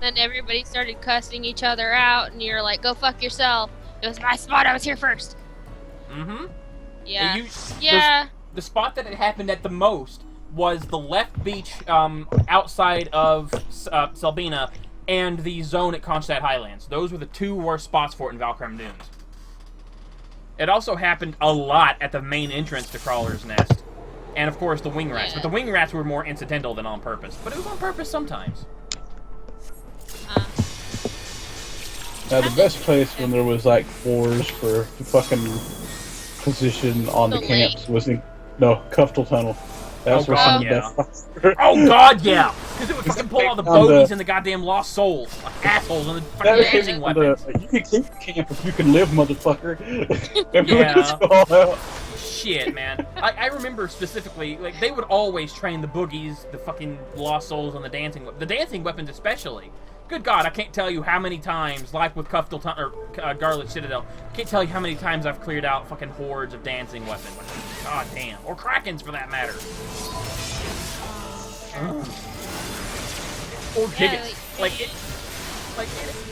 Then everybody started cussing each other out, and you're like, go fuck yourself. It was my spot, I was here first. Mm-hmm. Yeah. The spot that it happened at the most was the left beach outside of Selbina and the zone at Kronstadt Highlands. Those were the two worst spots for it in Valkyrm Dunes. It also happened a lot at the main entrance to Crawler's Nest. And, of course, the wing rats. Yeah. But the wing rats were more incidental than on purpose. But it was on purpose sometimes. Now, the best place when there was, like, wars for the fucking position on the camps was in, Kuftel Tunnel. That's where some of the best. Oh, God, yeah! Because it would fucking pull all the bogeys and the goddamn lost souls. Like assholes and the fucking dancing weapons. You can keep the camp if you can live, motherfucker. Yeah. Shit, man. I remember specifically, like, they would always train the boogies, the fucking lost souls, and the dancing weapons especially. Good God, I can't tell you how many times, like with Kuftel Tunnel, or Garlic Citadel, I can't tell you how many times I've cleared out fucking hordes of dancing weapons. God damn. Or Krakens, for that matter. Or Gigas.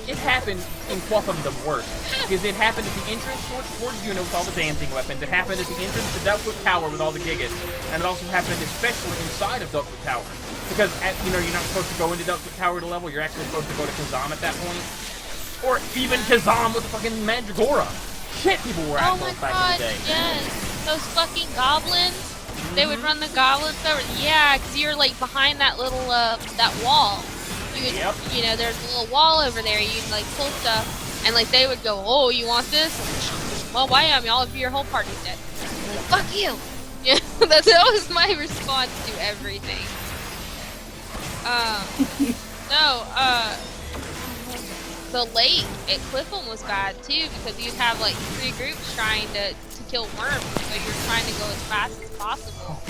It happened in Quaffam the worst. Because it happened at the entrance towards Juno with all the dancing weapons. It happened at the entrance to Duckfoot Tower with all the Gigas. And it also happened especially inside of Duckfoot Tower. Because, you're not supposed to go into Duckfoot Tower to level. You're actually supposed to go to Kazam at that point. Or even Kazam with the fucking Mandragora. Shit, people were assholes back in the day. Yes. Those fucking goblins. They would run the goblins over. Yeah, because you're, like, behind that little, that wall. You would, there's a little wall over there. You'd, like, pull stuff. And, like, they would go, oh, you want this? Well, why am y'all if your whole party's dead? Like, fuck you! Yeah, that was my response to everything. The lake at Cliffham was bad, too, because you'd have, like, 3 groups trying to kill worms, so you're trying to go as fast as possible.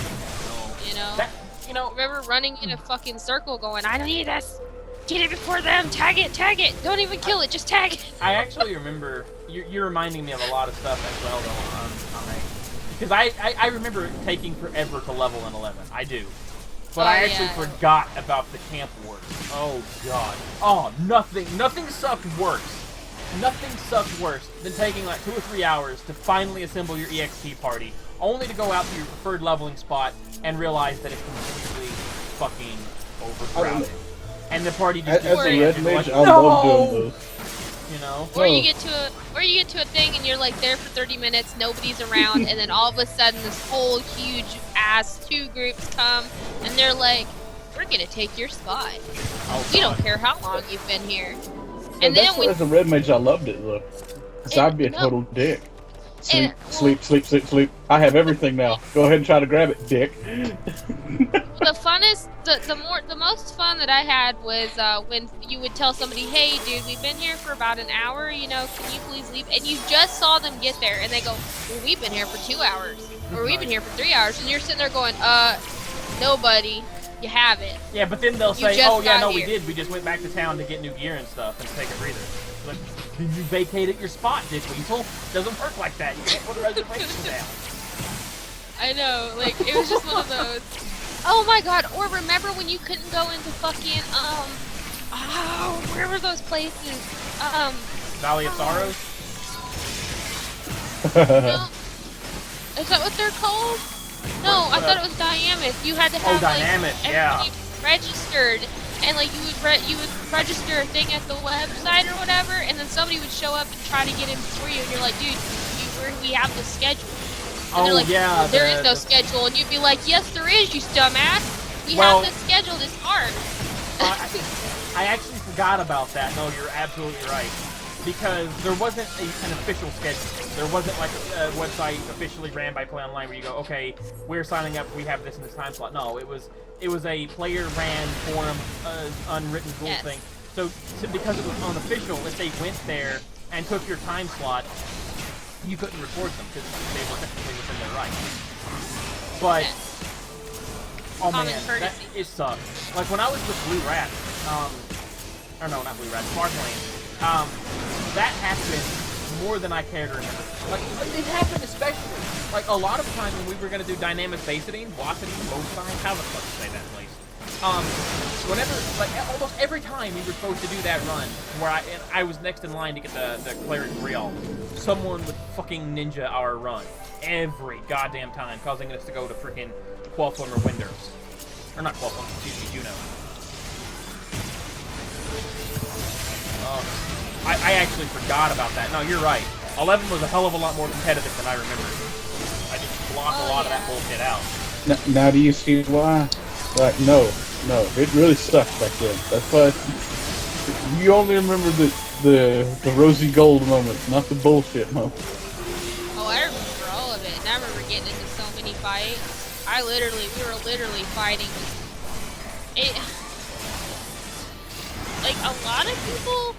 Remember running in a fucking circle going, I don't need this! Get it before them! Tag it! Tag it! Don't even kill it, just tag it! I actually remember, you're reminding me of a lot of stuff as well, though, because I remember it taking forever to level in 11. I do. But I actually forgot about the camp wars. Oh, God. Oh, nothing sucked worse. Nothing sucked worse than taking like 2 or 3 hours to finally assemble your EXP party, only to go out to your preferred leveling spot and realize that it's completely fucking overcrowded. And the party just as a red mage, I no! love doing those. Or you get to a thing and you're like there for 30 minutes, nobody's around, and then all of a sudden this whole huge ass 2 groups come and they're like, we're gonna take your spot. We don't care how long you've been here. And then as a red mage, I loved it though, because I'd be a total dick. Sleep. I have everything now. Go ahead and try to grab it, dick. The most fun that I had was when you would tell somebody, hey dude, we've been here for about an hour, can you please leave? And you just saw them get there and they go, well, we've been here for 2 hours. Or we've been here for 3 hours. And you're sitting there going, no buddy, you haven't. Yeah, but then they'll say, oh yeah, no, we did. We just went back to town to get new gear and stuff and take a breather. But you vacated your spot, Dick Weasel. Doesn't work like that. You can't put a reservation down. I know, like, it was just one of those. Oh my God, or remember when you couldn't go into fucking, where were those places? Valley of Sorrows? No. Is that what they're called? No, I thought it was Diamond. You had to have, everybody registered. And like you would register a thing at the website or whatever, and then somebody would show up and try to get in before you, and you're like, dude, we have the schedule. And they're like, well, there is no schedule, and you'd be like, yes, there is, you dumbass. We have the schedule. It's hard. I actually forgot about that. No, you're absolutely right. Because there wasn't an official schedule. There wasn't like a website officially ran by Play Online where you go, okay, we're signing up, we have this in this time slot. No, it was a player-ran forum, unwritten rule thing. So because it was unofficial, if they went there and took your time slot, you couldn't report them because they were technically within their rights. But, oh man, it sucked. Like when I was with Blue Rat, or no, not Blue Rat, Sparkling, that happened more than I care to remember. Like, it happened especially. Like, a lot of times when we were going to do dynamic basing, Washington, most times, how the fuck to say that place? whenever, like, almost every time we were supposed to do that run, where I was next in line to get the Cleric Real, someone would fucking ninja our run. Every goddamn time, causing us to go to freaking Qualpham or Windows. Or not Qualpham, excuse me, Juno. I actually forgot about that. No, you're right. 11 was a hell of a lot more competitive than I remember. I just blocked a lot of that bullshit out. Now do you see why? Like, no, it really sucked back then. That's why you only remember the rosy gold moments, not the bullshit moments. Oh, I remember all of it, and I remember getting into so many fights. We were literally fighting. Like, a lot of people,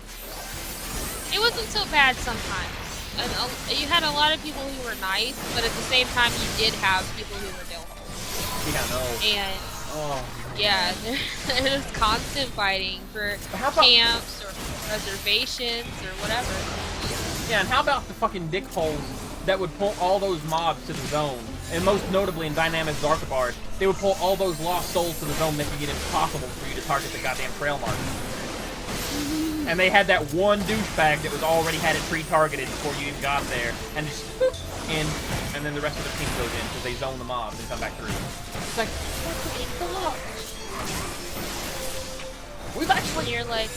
it wasn't so bad sometimes. And you had a lot of people who were nice, but at the same time, you did have people who were no-holes. Yeah, no. And, yeah, there was constant fighting for camps or reservations or whatever. Yeah, and how about the fucking dickholes that would pull all those mobs to the zone? And most notably in Dynamic Zarkabard, they would pull all those lost souls to the zone, making it impossible for you to target the goddamn trail mark. And they had that one douchebag that was already had it pre-targeted before you even got there, and just in, and then the rest of the team goes in because they zone the mobs and come back through. It's like, what the fuck? We've actually, you're like,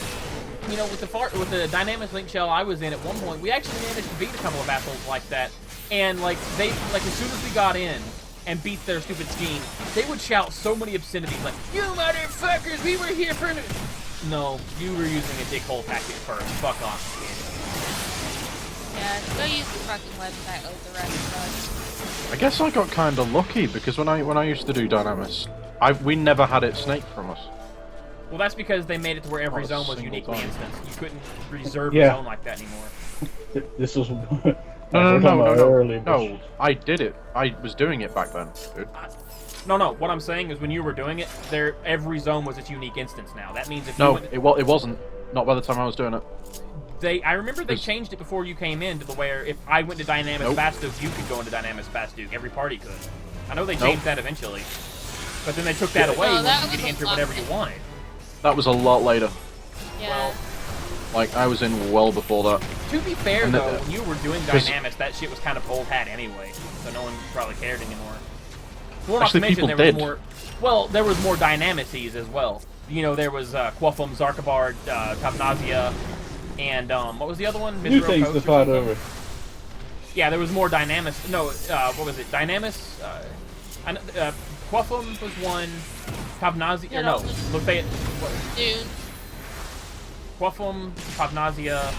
you know, with the Dynamic Link Shell I was in at one point, we actually managed to beat a couple of assholes like that. And like as soon as we got in and beat their stupid scheme, they would shout so many obscenities like, "You motherfuckers, we were here for." No, you were using a dickhole tactic first. Fuck off, kid. Yeah, go use the fucking website like the rest of us. I guess I got kind of lucky because when I used to do Dynamis, we never had it snaked from us. Well, that's because they made it to where every Not a zone was single uniquely time. instanced. You couldn't reserve a zone like that anymore. This was No, I did it. I was doing it back then, dude. No, what I'm saying is when you were doing it, every zone was its unique instance now. That means if you No, went... it wasn't. Not by the time I was doing it. I remember they changed it before you came in to the where if I went to Dynamis Fastduke, you could go into Dynamis Fastduke. Every party could. I know they changed that eventually. But then they took that away when you could enter whatever you wanted. That was a lot later. Yeah. Well, like, I was in well before that. to be fair, though, when you were doing Dynamis, that shit was kind of old hat anyway, so no one probably cared anymore. Well, not to mention there was more... Well, there was more Dynamices as well. You know, there was Quaffum, Zarkabard, Tabnazia, and what was the other one? New things to fight over. Yeah, there was more Dynamis. No, what was it? Dynamis? Quaffum was one. Tabnazia. Yeah, no, Lafayette. Dune. Quaffum, Tabnazia.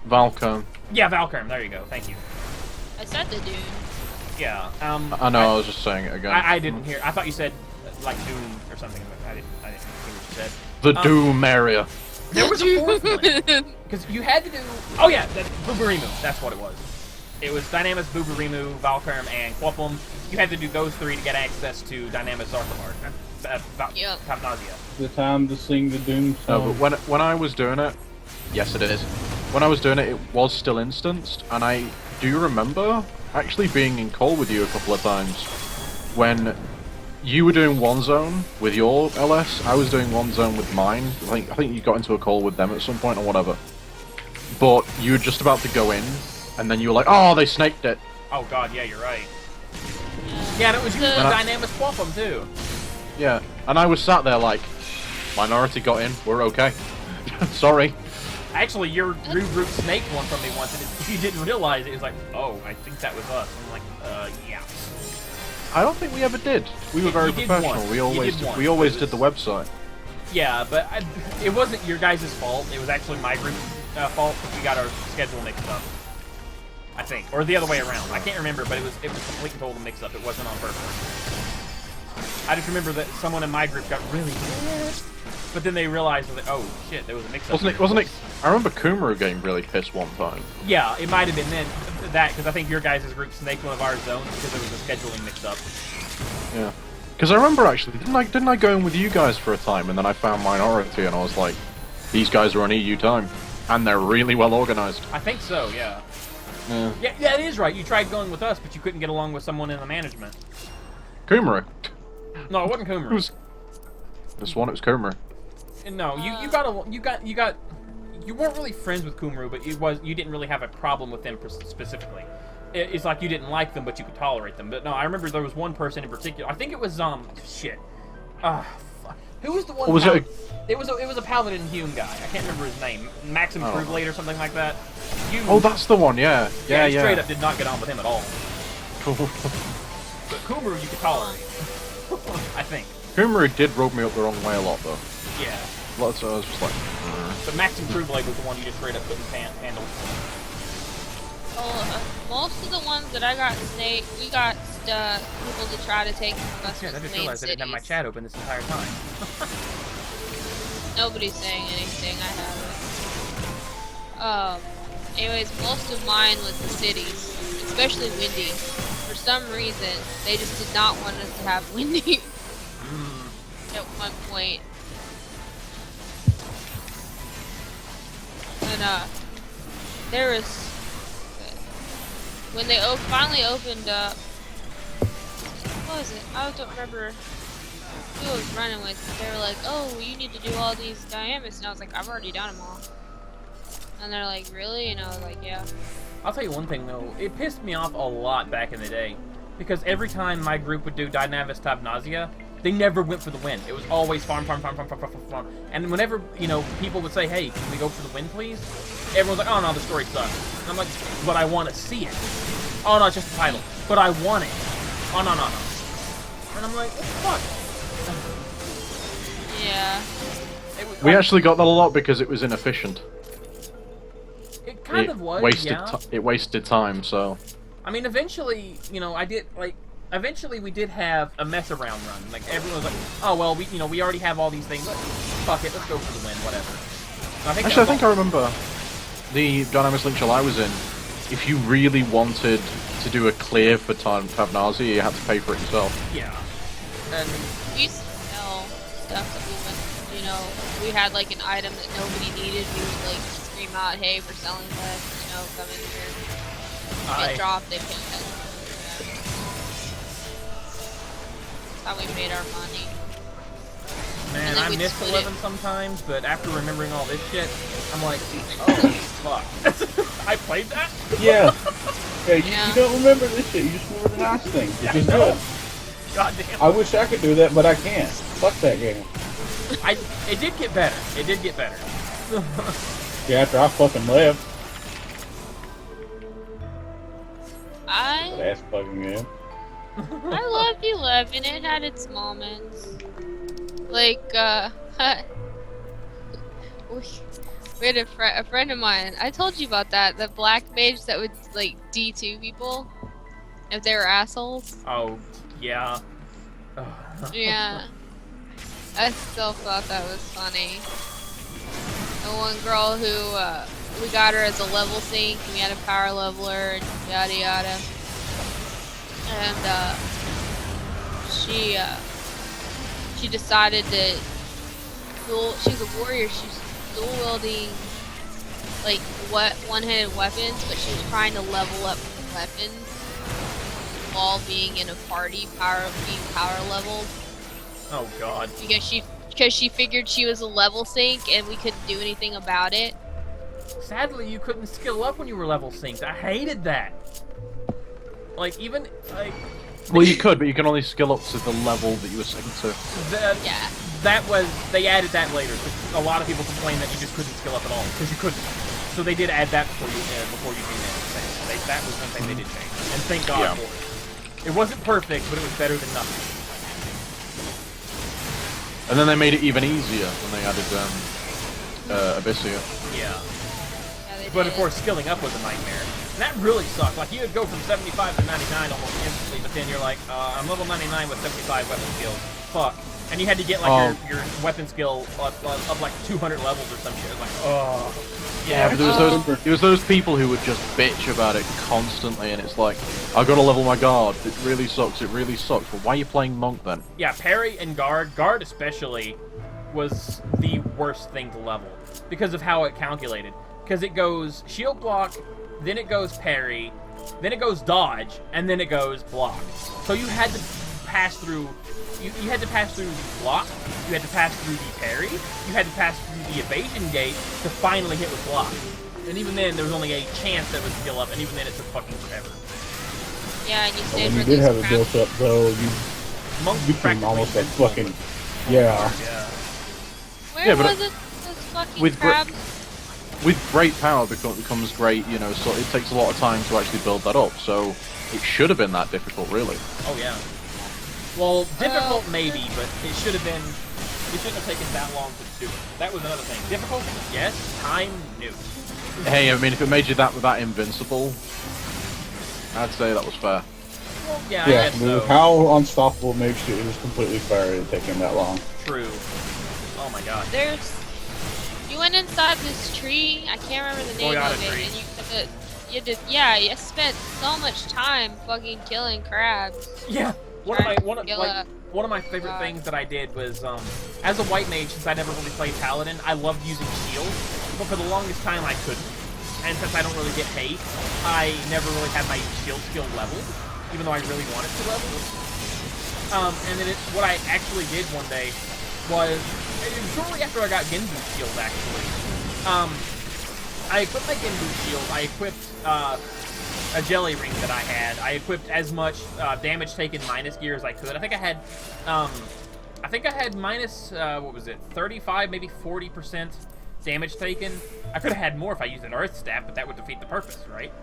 Valcom. Yeah, Valcurm. There you go. Thank you. I said the Dune. Yeah. I know. I was just saying it again. I didn't hear. I thought you said like Dune or something. I didn't hear what you said. The Doom area. There was a fourth one because you had to do. Oh yeah, Buburimu. That's what it was. It was Dynamis, Buburimu, Valcurm, and Quaffum. You had to do those three to get access to Dynamis Zarkabard. Tabnazia. The time to sing the Doom song. No, but when I was doing it, yes, it is. When I was doing it, it was still instanced, and I do remember actually being in call with you a couple of times when you were doing one zone with your LS. I was doing one zone with mine. I think you got into a call with them at some point or whatever. But you were just about to go in, and then you were like, "Oh, they snaked it." Oh god, yeah, you're right. Yeah, and it was you and Dynamis Quaffum too. Yeah, and I was sat there like, minority got in, we're okay. Sorry. Actually, your group snaked one from me once, and if you didn't realize it, it was like, oh, I think that was us. I'm like, yeah. I don't think we ever did. We were very professional. We always did the website. Yeah, but it wasn't your guys' fault. It was actually my group's fault. We got our schedule mixed up. I think, or the other way around. I can't remember, but it was complete and total mix-up. It wasn't on purpose. I just remember that someone in my group got really pissed, but then they realized that, oh shit, there was a mix-up. Wasn't it? I remember Kumru getting really pissed one time. Yeah, it might have been then that because I think your guys' group snaked one of our zones because there was a scheduling mix-up. Yeah, because I remember actually, didn't I go in with you guys for a time, and then I found minority, and I was like, these guys are on EU time, and they're really well organized. I think so, yeah. Yeah. Yeah, it is right. You tried going with us, but you couldn't get along with someone in the management. Kumru. No, it wasn't Kumru. This one, it was Kumru. No, you weren't really friends with Kumru, but you didn't really have a problem with them specifically. It's like you didn't like them, but you could tolerate them. But no, I remember there was one person in particular. I think it was shit. Fuck. Who was the one? Was it? It was a Paladin Hume guy. I can't remember his name. Maxim Krugblade or something like that. Hume, Oh, that's the one. Yeah. Yeah. Straight up did not get on with him at all. But Kumru you could tolerate. I think. Kumru did rub me up the wrong way a lot, though. Yeah. Lots of I was just like. But Maxim Krugblade was the one you just straight up couldn't handle. Most of the ones that I got we got people to try to take from us. I just realized I didn't have my chat open this entire time. Nobody's saying anything. I haven't. Anyways, most of mine was the cities, especially Windy. For some reason, they just did not want us to have Windy at one point. And there was when they finally opened up. What was it? I don't remember who I was running with. They were like, "Oh, you need to do all these diamonds," and I was like, "I've already done them all." And they're like, "Really?" And I was like, "Yeah." I'll tell you one thing though, it pissed me off a lot back in the day, because every time my group would do Dynamis Tab Nausea, they never went for the win. It was always farm. And whenever, people would say, "Hey, can we go for the win, please?" Everyone's like, "Oh no, the story sucks." And I'm like, "But I want to see it." "Oh no, it's just the title." "But I want it." "Oh no." And I'm like, "What the fuck?" Yeah. We actually got that a lot because it was inefficient. It kind of was, it wasted time, so... I mean, eventually, eventually we did have a mess around run. Like, everyone was like, "Oh, well, we already have all these things. Fuck it, let's go for the win, whatever." I think I remember the Dynamis Link I was in. If you really wanted to do a clear for Tavnazi, you had to pay for it yourself. Yeah. And we used to sell stuff that we had like an item that nobody needed. We would like scream out, "Hey, we're selling this, come in here." Get dropped, they pay us. That's how we made our money. Man, I miss 11 sometimes, but after remembering all this shit, I'm like, oh, fuck. I played that? Yeah. You don't remember this shit, you just remember the nice things, which is good. God damn. I wish I could do that, but I can't. Fuck that game. It did get better. It did get better. Yeah, after I fucking left. Ass fucking game. I loved 11. It had its moments. Like, we had a friend of mine. I told you about that. The black mage that would like D2 people if they were assholes. Oh, yeah. Yeah. I still thought that was funny. The one girl who we got her as a level sync. We had a power leveler and yada yada. And she decided to she's a warrior. She's dual wielding like one-handed weapons, but she was trying to level up weapons while being in a party, being power leveled. Oh god. Because she figured she was a level sync and we couldn't do anything about it. Sadly, you couldn't skill up when you were level synced. I hated that. Like, even, like... Well, you could, but you can only skill up to the level that you were synced to. Yeah. They added that later. A lot of people complained that you just couldn't skill up at all, because you couldn't. So they did add that before you came in. That was one thing they did change. And thank God for it. It wasn't perfect, but it was better than nothing. And then they made it even easier when they added Abyssia. Yeah. But of course, skilling up was a nightmare. And that really sucked. Like, you would go from 75 to 99 almost instantly, but then you're like, I'm level 99 with 75 weapon skills. Fuck. And you had to get, like, your weapon skill up like 200 levels or some shit. Like, oh. Yeah, but there was those people who would just bitch about it constantly, and it's like, I gotta level my guard. It really sucks. Well, why are you playing monk then? Yeah, parry and guard especially, was the worst thing to level because of how it calculated. Because it goes shield block, then it goes parry, then it goes dodge, and then it goes block. So you had to pass through. You had to pass through the block. You had to pass through the parry. You had to pass through the evasion gate to finally hit with block. And even then, there was only a chance that it would skill up, and even then, it took fucking forever. Yeah, and you But stayed when you for did those have it built up, though, you Monks became almost like practically fucking. Yeah. Yeah. Where Yeah, but was it? Those fucking with crabs? With great power becomes great, you know, so it takes a lot of time to actually build that up, so it should have been that difficult, really. Oh, yeah. Well, difficult maybe, but it should have been... It shouldn't have taken that long to do it. That was another thing. Difficult? Yes. Time? No. Hey, I mean, if it made you that invincible, I'd say that was fair. Well, yeah, I Yeah, guess with so. how unstoppable it makes you, it was completely fair it taking that long. True. Oh my god. There's... You went inside this tree, I can't remember the name Boyata of it, tree. and you spent so much time fucking killing crabs. Yeah. One of my favorite God. things that I did was, as a white mage, since I never really played paladin, I loved using shields, but for the longest time I couldn't. And since I don't really get hate, I never really had my shield skill leveled, even though I really wanted to level. And then what I actually did one day was, shortly after I got Genbu's shield, actually, I equipped my Genbu's shield, I equipped, a jelly ring that I had. I equipped as much damage taken minus gear as I could. I think I had minus, what was it, 35, maybe 40% damage taken. I could have had more if I used an earth staff, but that would defeat the purpose, right?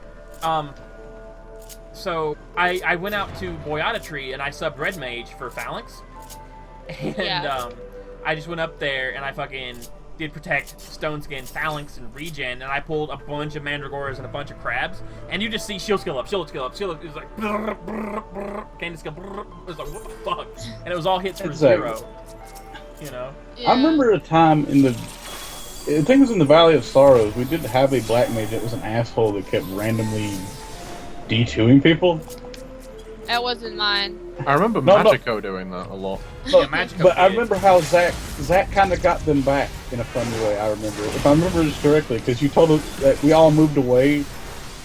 So I went out to Boyata Tree and I subbed Red Mage for Phalanx. And Yeah. I just went up there and I fucking did Protect, Stone Skin, Phalanx, and Regen, and I pulled a bunch of Mandragoras and a bunch of Crabs, and you just see shield skill up, shield skill up, shield up. It was like, Candy skill, it was like, what the fuck? And it was all hits for zero. You know? Yeah. I remember a time in the... I think it was in the Valley of Sorrows, we did have a black mage that was an asshole that kept randomly D2ing people. That wasn't mine. I remember No, no. Magico doing that a lot. But, Magico but I did. remember how Zach kind of got them back in a funny way, I remember. If I remember this correctly, because you told us that we all moved away,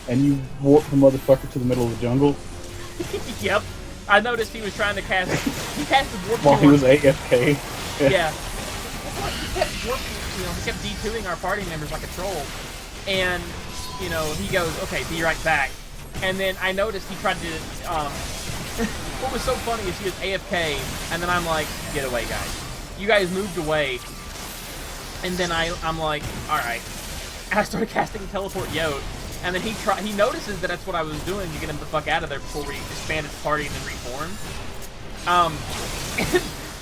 and you warped the motherfucker to the middle of the jungle. Yep. I noticed he was trying to cast... He casted Warp While he was Torn. AFK. Yeah. He kept warping, he kept D2ing our party members like a troll. And, he goes, okay, be right back. And then I noticed he tried to, what was so funny is he was AFK, and then I'm like, get away, guys. You guys moved away. And then I'm like, alright. And I started casting Teleport Yote, and then he notices that that's what I was doing to get him the fuck out of there before we expanded the party and then reformed. And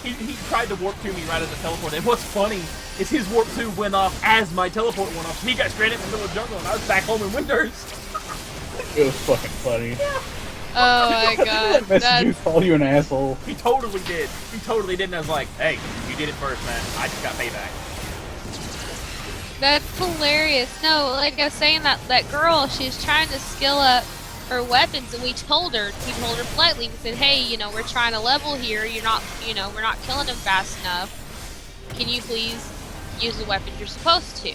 he tried to warp to me right as the teleport, and what's funny is his warp 2 went off as my teleport went off. He got stranded in the middle of the jungle, and I was back home in Winters. It was fucking funny. Oh my god. Message you, called you an asshole. He totally did. He totally did, and I was like, hey, you did it first, man. I just got payback. That's hilarious. No, like I was saying, that girl, she's trying to skill up her weapons, and we told her politely, we said, hey, we're trying to level here, we're not killing them fast enough. Can you please use the weapon you're supposed to?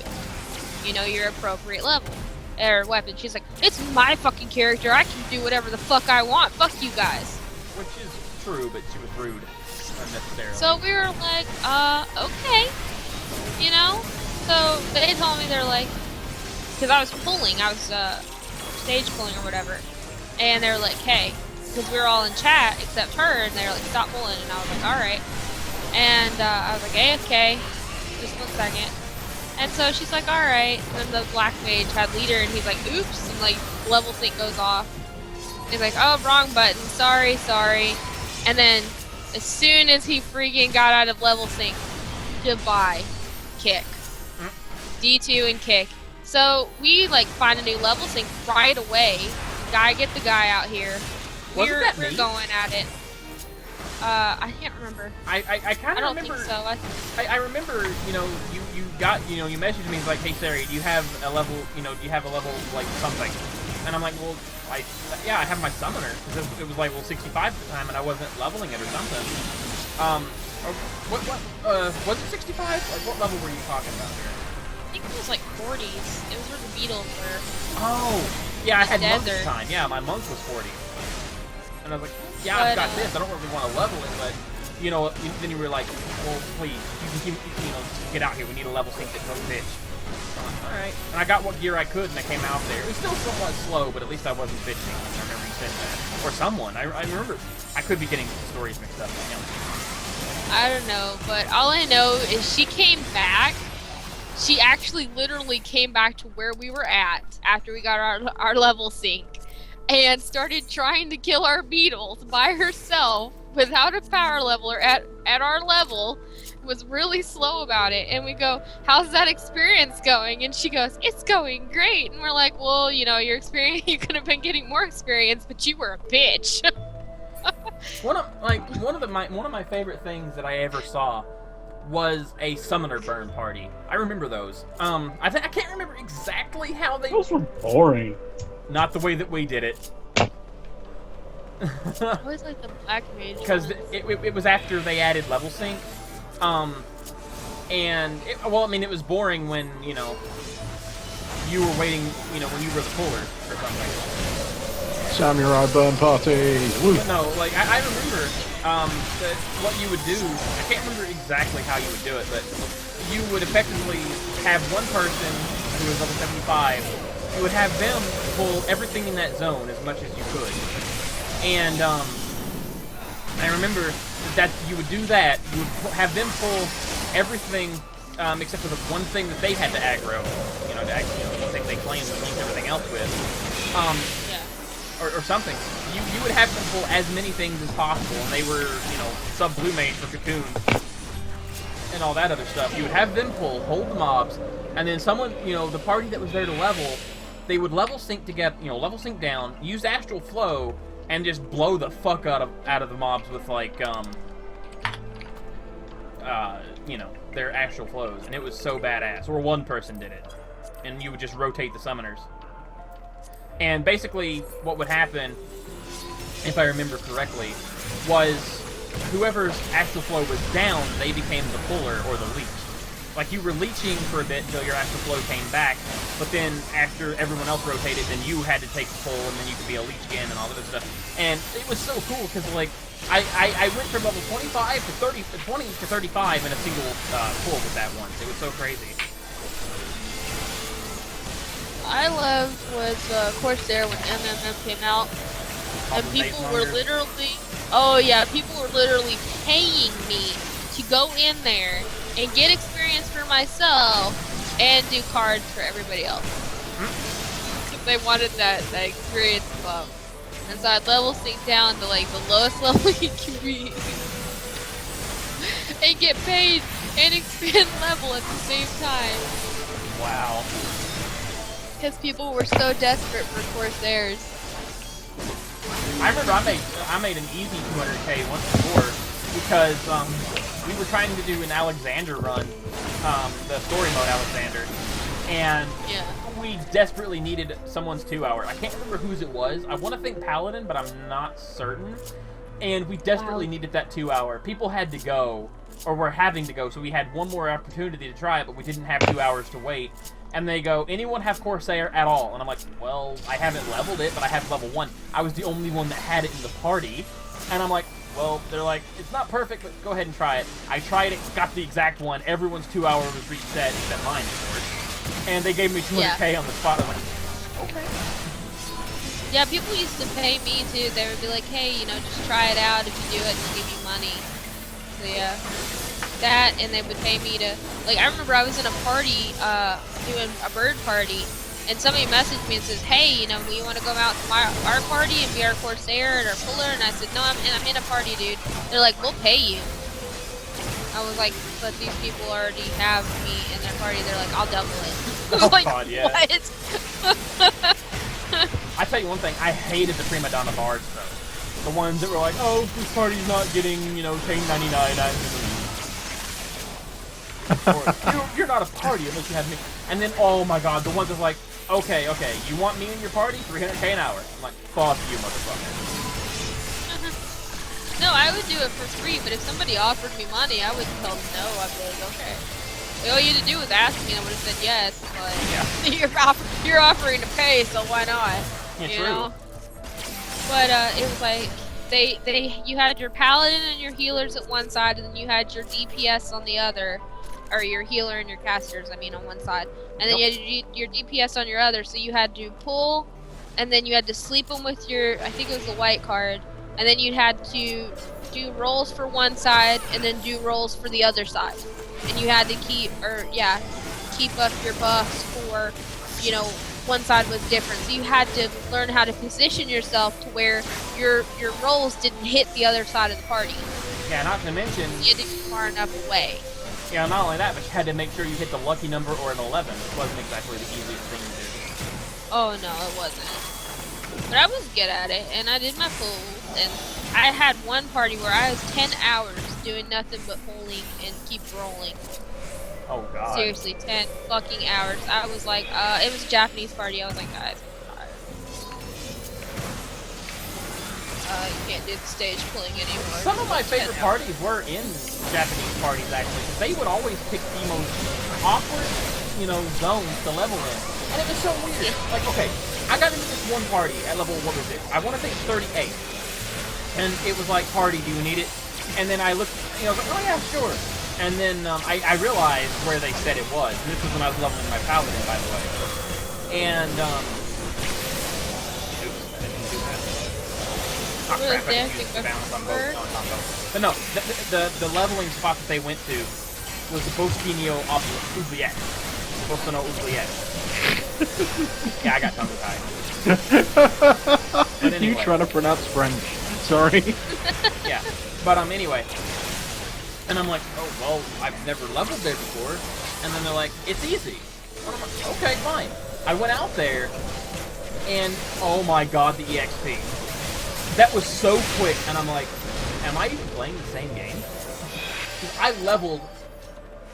Your appropriate level. Or weapon. She's like, it's my fucking character, I can do whatever the fuck I want, fuck you guys. Which is true, but she was rude. Unnecessarily. So we were like, okay. So they told me, they're like, because I was stage pulling or whatever, and they were like, hey, because we were all in chat except her, and they were like, stop pulling, and I was like, alright. And I was like, AFK, just 1 second. And so she's like, alright, and then the black mage had leader, and he's like, oops, and like, level sync goes off. He's like, oh, wrong button, sorry. And then, as soon as he freaking got out of level sync, goodbye, kick. D2 and kick. So we find a new level sync right away. Gotta get the guy out here. We're going at it. I can't remember. I kind of remember. I don't think so. I remember, you got, you messaged me, like, hey, Sari, do you have a level, like, something? And I'm like, well, yeah, I have my summoner. Because it was like, well, 65 at the time, and I wasn't leveling it or something. Was it 65? Like, what level were you talking about here? I think it was like 40s. It was where the Beatles were. Oh, yeah, I had monk at Desert. the time. Yeah, my monk was 40. And I was like, yeah, I've got this. I don't really want to level it, but, you know, then you were like, well, please, you can keep, you know, get out here. We need a level sync that's no bitch. Alright. And I got what gear I could, and I came out there. It was still somewhat slow, but at least I wasn't bitching. I remember you said that. Or someone. I remember. I could be getting stories mixed up. You know? I don't know, but all I know is she came back. She actually literally came back to where we were at after we got our level sync and started trying to kill our beetles by herself without a power leveler at our level. Was really slow about it, and we go, how's that experience going? And she goes, it's going great. And we're like, well, you know, your experience, you could have been getting more experience, but you were a bitch. One of my favorite things that I ever saw was a summoner burn party. I remember those. I can't remember exactly how they. Those were boring. Not the way that we did it. I always like the black mage. Because it was after they added level sync. It was boring when, you know, you were waiting, you know, when you were the puller or something. Samurai burn party! Woo. No, like, I remember, what you would do, I can't remember exactly how you would do it, but you would effectively have one person who was level 75, you would have them pull everything in that zone as much as you could. And, I remember that you would do that, you would have them pull everything, except for the one thing that they had to aggro, you know, one thing they claimed to link everything else with, or something. You would have them pull as many things as possible, and they were, you know, sub-blue mage for Cocoon, and all that other stuff. You would have them pull, hold the mobs, and then someone, you know, the party that was there to level, they would level sync together, you know, level sync down, use Astral Flow, and just blow the fuck out of the mobs with, like, you know, their Astral Flows, and it was so badass. Or one person did it, and you would just rotate the summoners. And basically, what would happen, if I remember correctly, was whoever's Astral Flow was down, they became the puller or the leech. Like, you were leeching for a bit until your Astral Flow came back, but then after everyone else rotated, then you had to take the pull, and then you could be a leech again and all that other stuff. And it was so cool, because, like, I went from level 25 to 20 to 35 in a single pull with that once. It was so crazy. I loved was Corsair when MMM came out, and people were literally, people were literally paying me to go in there and get experience for myself and do cards for everybody else. They wanted that experience bump. And so I'd level sync down to like the lowest level you can be and get paid and expand level at the same time. Wow. Because people were so desperate for Corsairs. I remember I made an easy 200k once before because we were trying to do an Alexander run, the story mode Alexander, and we desperately needed someone's 2 hour. I can't remember whose it was. I want to think Paladin, but I'm not certain. And we desperately needed that 2 hour. People had to go, or were having to go, so we had one more opportunity to try it, but we didn't have 2 hours to wait. And they go, anyone have Corsair at all? And I'm like, well, I haven't leveled it, but I have level 1. I was the only one that had it in the party. And I'm like, well, they're like, it's not perfect, but go ahead and try it. I tried it, got the exact one. Everyone's 2 hour was reset, except mine, of course. And they gave me 200k on the spot. I'm like, okay. Yeah, people used to pay me too. They would be like, hey, you know, just try it out. If you do it, they'll give you money. So yeah. That, and they would pay me to, like, I remember I was in a party, doing a bird party, and somebody messaged me and says, hey, you know, you want to go out to our party and be our Corsair and our puller? And I said, no, I'm in a party, dude. They're like, we'll pay you. I was like, but these people already have me in their party. They're like, I'll double it. I was like, God, yeah. what? I tell you one thing, I hated the prima donna bards, though. The ones that were like, oh, this party's not getting, you know, chain 99. You're not a party unless you have me. And then, oh my god, the ones that's like, okay, you want me in your party? 300k an hour. I'm like, fuck you, motherfucker. No, I would do it for free, but if somebody offered me money, I wouldn't tell them no. I'd be like, okay. All you had to do was ask me, and I would have said yes. But you're offering to pay, so why not? Yeah, you true. know? But it was like, you had your paladin and your healers at one side, and then you had your DPS on the other, or your healer and your casters. I mean, on one side, and then you had your DPS on your other. So you had to pull, and then you had to sleep them with your, I think it was the white card, and then you had to do rolls for one side, and then do rolls for the other side, and you had to keep up your buffs for, you know, one side was different. So you had to learn how to position yourself to where your rolls didn't hit the other side of the party. Yeah, not to mention... You had to be far enough away. Yeah, not only that, but you had to make sure you hit the lucky number or an 11, which wasn't exactly the easiest thing to do. Oh no, it wasn't. But I was good at it, and I did my pulls, and I had one party where I was 10 hours doing nothing but pulling and keep rolling. Oh god. Seriously, 10 fucking hours. I was like, it was a Japanese party. I was like, guys, I'm tired. You can't do the stage pulling anymore. Some of my favorite parties were in Japanese parties, actually, because they would always pick the most awkward, you know, zones to level in. And it was so weird. Like, okay, I got into this one party at level, what was it? I want to think 38. And it was like, party, do you need it? And then I looked, you know, I was like, oh yeah, sure. And then I realized where they said it was. And this was when I was leveling my paladin, by the way. And, oops, I didn't do that. Oh, crap, I didn't use the balance on both. No, it's on both. But no, the leveling spot that they went to was the Bosquinho Oubliette. Bosquinho Oubliette. Yeah, I got tongue-tied. But anyway. You trying to pronounce French. Sorry. Yeah, but anyway. And I'm like, oh, well, I've never leveled there before. And then they're like, it's easy. And I'm like, okay, fine. I went out there, and oh my god, the EXP. That was so quick, and I'm like, am I even playing the same game? Because I leveled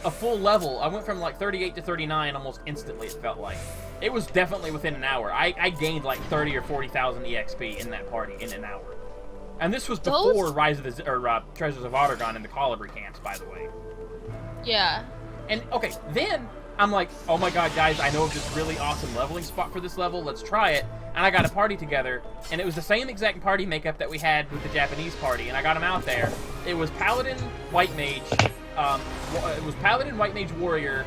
a full level. I went from like 38 to 39 almost instantly, it felt like. It was definitely within an hour. I gained like 30 or 40,000 EXP in that party in an hour. And this was before Treasures of Ottergon in the Colibri camps, by the way. Yeah. And, okay, then I'm like, oh my god, guys, I know of this really awesome leveling spot for this level. Let's try it. And I got a party together, and it was the same exact party makeup that we had with the Japanese party, and I got them out there. It was Paladin, White Mage, it was Paladin, White Mage, Warrior,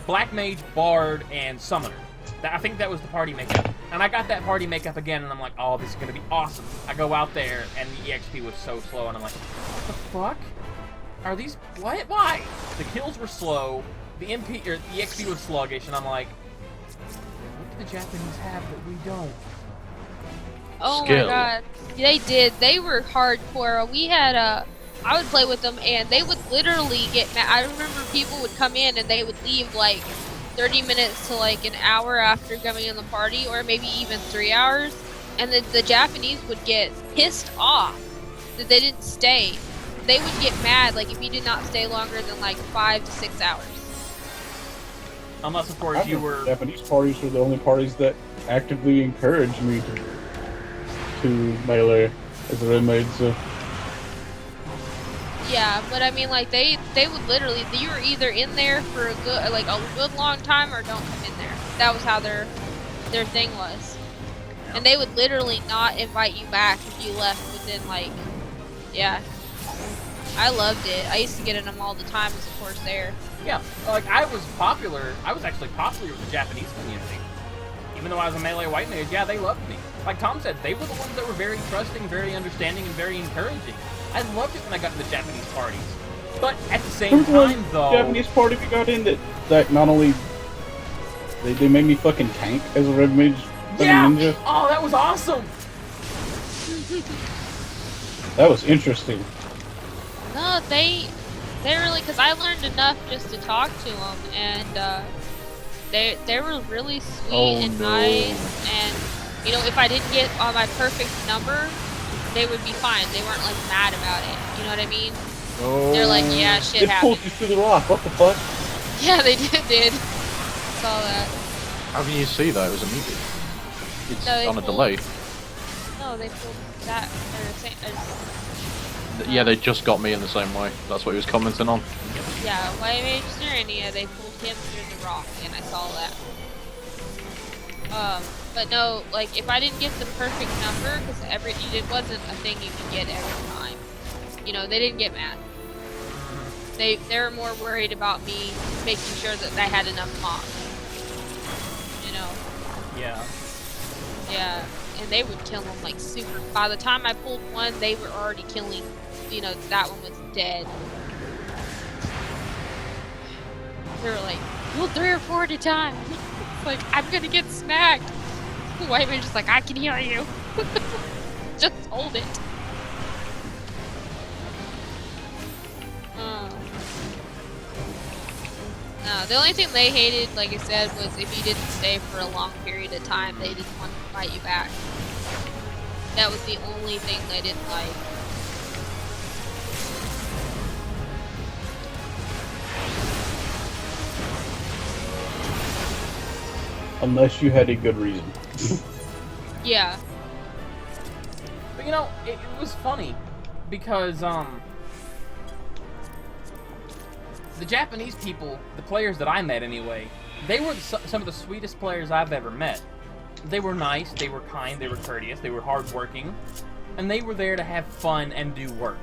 Black Mage, Bard, and Summoner. I think that was the party makeup. And I got that party makeup again, and I'm like, oh, this is going to be awesome. I go out there, and the EXP was so slow, and I'm like, what the fuck? Are these... What? Why? The kills were slow, the EXP was sluggish, and I'm like, what do the Japanese have that we don't? Oh Skill. my god. They did. They were hardcore. We had I would play with them, and they would literally get mad. I remember people would come in, and they would leave, like, 30 minutes to like an hour after coming in the party, or maybe even 3 hours, and the Japanese would get pissed off that they didn't stay. They would get mad like if you did not stay longer than like 5 to 6 hours. Unless of course you were... Japanese parties were the only parties that actively encouraged me to melee as a red mage, so... Yeah, but I mean, like they would literally, you were either in there for a good long time or don't come in there. That was how their thing was, and they would literally not invite you back if you left within like, yeah. I loved it. I used to get in them all the time as a Corsair. Yeah, like I was actually popular with the Japanese community. Even though I was a melee white mage, yeah, they loved me. Like Tom said, they were the ones that were very trusting, very understanding, and very encouraging. I loved it when I got to the Japanese parties. But at the same time, though... Japanese party we got in that not only... They made me fucking tank as a red mage ninja. Oh, that was awesome! That was interesting. No, they really, because I learned enough just to talk to them, and they were really sweet and nice, and you know, if I didn't get on my perfect number, they would be fine. They weren't like mad about it. You know what I mean? Oh, they're like, yeah, shit it happened. pulled you through the rock. What the fuck? Yeah, they did. Saw that. How can you see that? It was immediate. It's No, on a delay. No, they pulled that. Yeah, they just got me in the same way. That's what he was commenting on. Yeah, White Mage Serenia, they pulled him through the rock, and I saw that. But no, like, if I didn't get the perfect number, because it wasn't a thing you could get every time. You know, they didn't get mad. They were more worried about me making sure that I had enough mobs. You know? Yeah. Yeah, and they would kill them like super. By the time I pulled one, they were already killing. You know, that one was dead. They were like, pull 3 or 4 at a time. It's like, I'm gonna get smacked. The white man's just like, I can hear you. Just hold it. No, the only thing they hated, like I said, was if you didn't stay for a long period of time, they didn't want to fight you back. That was the only thing they didn't like. Unless you had a good reason. Yeah. But you know, it was funny because the Japanese people, the players that I met anyway, they were some of the sweetest players I've ever met. They were nice, they were kind, they were courteous, they were hardworking, and they were there to have fun and do work.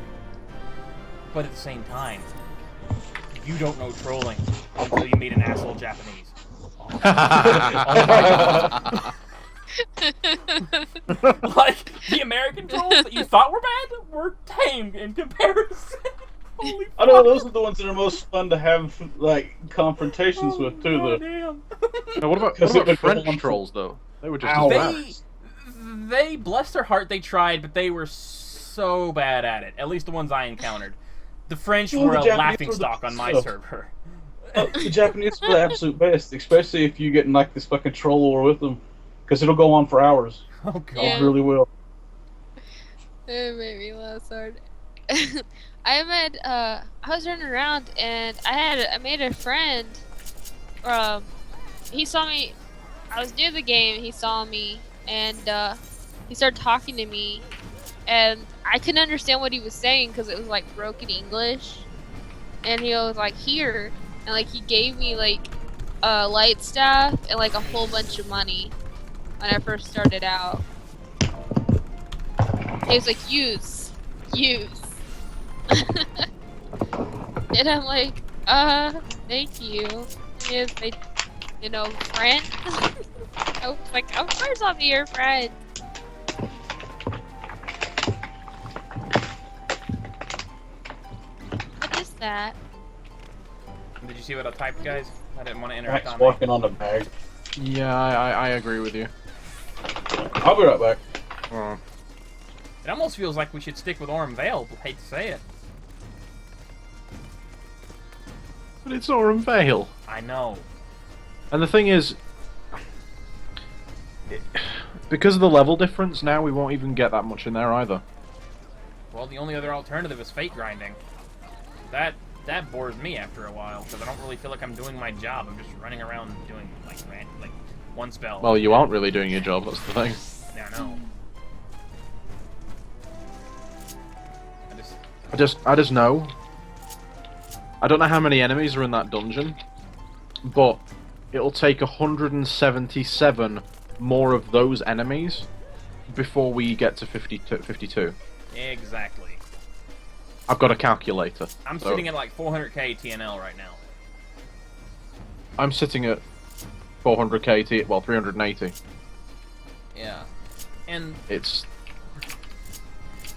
But at the same time, you don't know trolling until you meet an asshole Japanese. Like, the American trolls that you thought were bad were tame in comparison. Holy I know those are the ones that are most fun to have like confrontations with too. Damn. Now, what about French trolls though? They were just they bless their heart, they tried, but they were so bad at it. At least the ones I encountered. The French were a laughingstock on my server. The Japanese are the absolute best, especially if you get in like this fucking troll war with them, because it'll go on for hours. Oh god, it really will. It made me laugh so hard. I was running around and I made a friend. He saw me. I was near the game. He saw me and he started talking to me, and I couldn't understand what he was saying because it was like broken English. And he was like, "Here," and like he gave me like a light staff and like a whole bunch of money when I first started out. He was like, use. And I'm like, thank you. He was like, you know, friend? I was like, of course I'll be your friend. What is that? Did you see what I typed, guys? I didn't want to interact Max on walking on the bag. Yeah, I agree with you. I'll be right back. It almost feels like we should stick with Aurum Vale, but hate to say it. But it's Aurum Vale. I know. And the thing is, because of the level difference, now we won't even get that much in there either. Well, the only other alternative is fate grinding. That bores me after a while, because I don't really feel like I'm doing my job. I'm just running around doing, like one spell. Well, you aren't really doing your job, that's the thing. Yeah, I know. I just know. I don't know how many enemies are in that dungeon, but it'll take 177 more of those enemies before we get to 52. Exactly. I've got a calculator. I'm sitting at like 400k TNL right now. I'm sitting at 400k well, 380. Yeah. And it's...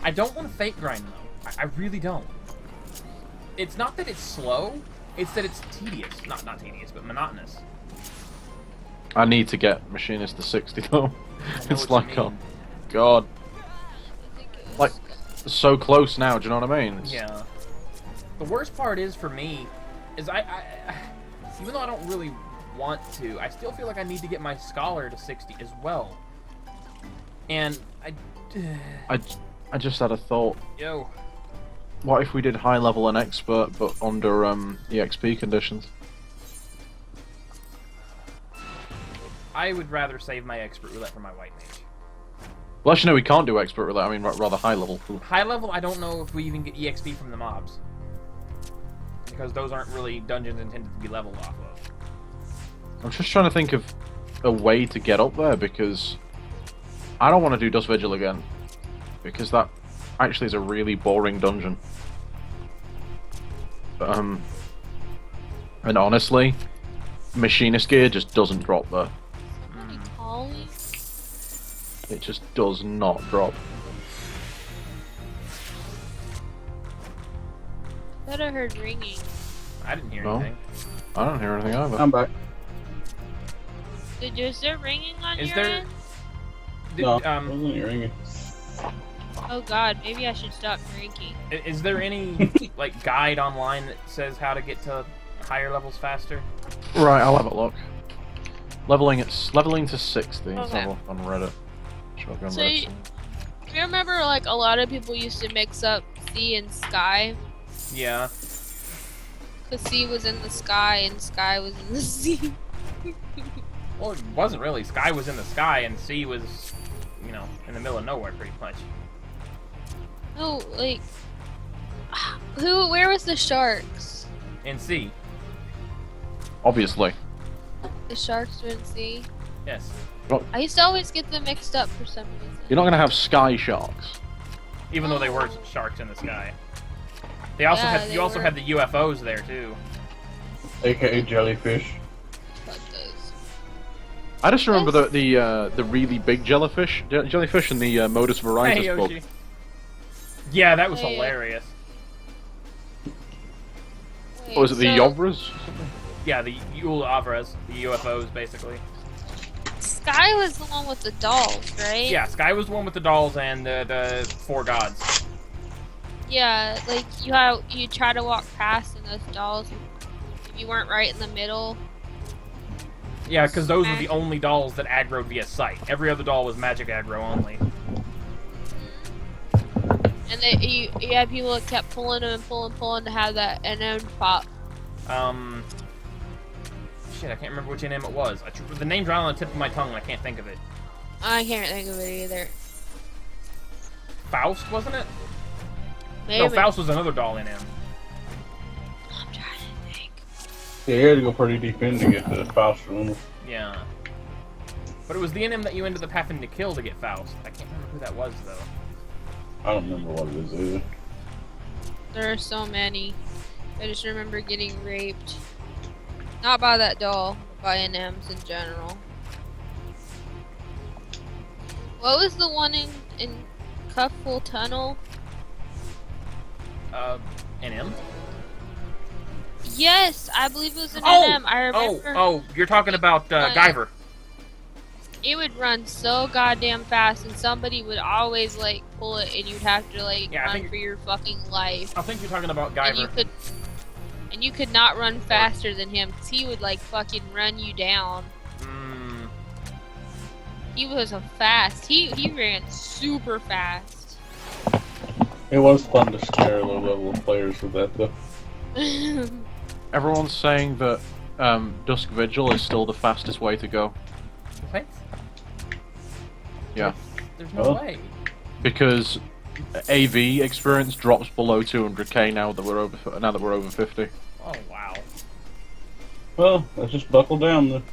I don't want to fate grind though. I really don't. It's not that it's slow, it's that it's tedious. Not tedious, but monotonous. I need to get Machinist to 60 though. It's like, oh god. Like, so close now, do you know what I mean? Yeah. The worst part is for me, is I even though I don't really want to, I still feel like I need to get my Scholar to 60 as well. And I just had a thought. Yo. What if we did high level and expert, but under EXP conditions? I would rather save my expert roulette for my white mage. Well, actually, no, we can't do expert roulette. I mean, rather high level. High level, I don't know if we even get EXP from the mobs, because those aren't really dungeons intended to be leveled off of. I'm just trying to think of a way to get up there, because I don't want to do Dusk Vigil again, because that actually is a really boring dungeon. And honestly, Machinist gear just doesn't drop there. Somebody calling? It just does not drop. I thought I heard ringing. I didn't hear No. anything. I don't hear anything either. I'm back. Is there ringing on Is your there- end? No, wasn't ringing. Oh god, maybe I should stop drinking. Is there any like guide online that says how to get to higher levels faster? Right, I'll have a look. Leveling to 60. Let's Okay. have a look on Reddit. Shotgun So Reddit. you remember, like, a lot of people used to mix up sea and sky? Yeah. Because sea was in the sky and sky was in the sea. Well, it wasn't really. Sky was in the sky and sea was, you know, in the middle of nowhere pretty much. Oh, like... Where was the sharks? In sea. Obviously. The sharks were in sea? Yes. I used to always get them mixed up for some reason. You're not going to have sky sharks. Even though they were sharks in the sky. They also Yeah, had they you also were. had the UFOs there too. AKA jellyfish. Fuck those. I just remember the really big jellyfish in the Modus Varietas Hey book. Yoshi. Yeah, that was Hey. hilarious. Wait, Or was it the so Yovras? Yeah, the Yule Avras, the UFOs basically. Sky was the one with the dolls, right? Yeah, Sky was the one with the dolls and the four gods. Yeah, like you try to walk past and those dolls, if you weren't right in the middle. Yeah, because those were the only dolls that aggroed via sight. Every other doll was magic aggro only. And you had people that kept pulling them and pulling to have that NM pop. Shit, I can't remember which NM it was. The name's right on the tip of my tongue and I can't think of it. I can't think of it either. Faust, wasn't it? Maybe. No, Faust was another doll NM. I'm trying to think. Yeah, you had to go pretty deep in to get the Faust room. Yeah. But it was the NM that you ended up having to kill to get Faust. I can't remember who that was, though. I don't remember what it is either. There are so many. I just remember getting raped. Not by that doll, but by NMs in general. What was the one in Cuffle Tunnel? NM? Yes, I believe it was an Oh! NM. I remember. Oh, you're talking about Guyver. It would run so goddamn fast, and somebody would always like pull it, and you'd have to like Yeah, I run think- for your fucking life. I think you're talking about And Guyver. you could not run faster than him, cause he would like fucking run you down. Mm, He was a fast. He ran super fast. It was fun to scare low level players with that though. Everyone's saying that Dusk Vigil is still the fastest way to go. what? Yeah. There's no Oh. way. Because AV experience drops below 200k now that we're over 50. Oh, wow. Well, let's just buckle down then.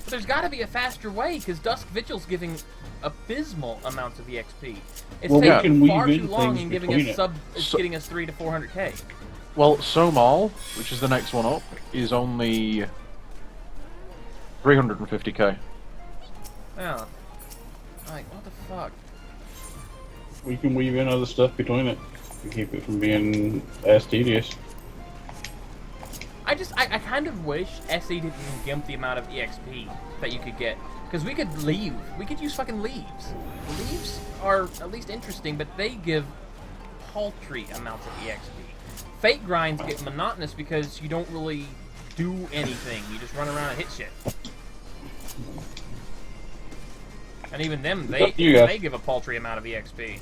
But there's got to be a faster way, because Dusk Vigil's giving abysmal amounts of EXP. It's Well, we taking can far weave too in long things and giving between us it. it's So- getting us 3 to 400k. Well, Somal, which is the next one up, is only 350k. Yeah. Like, what the fuck? We can weave in other stuff between it to keep it from being as tedious. I kind of wish SE didn't gimp the amount of EXP that you could get. Because we could leave. We could use fucking leaves. Leaves are at least interesting, but they give paltry amounts of EXP. Fate grinds get monotonous because you don't really do anything. You just run around and hit shit. And even them, It's up to you guys. they give a paltry amount of EXP.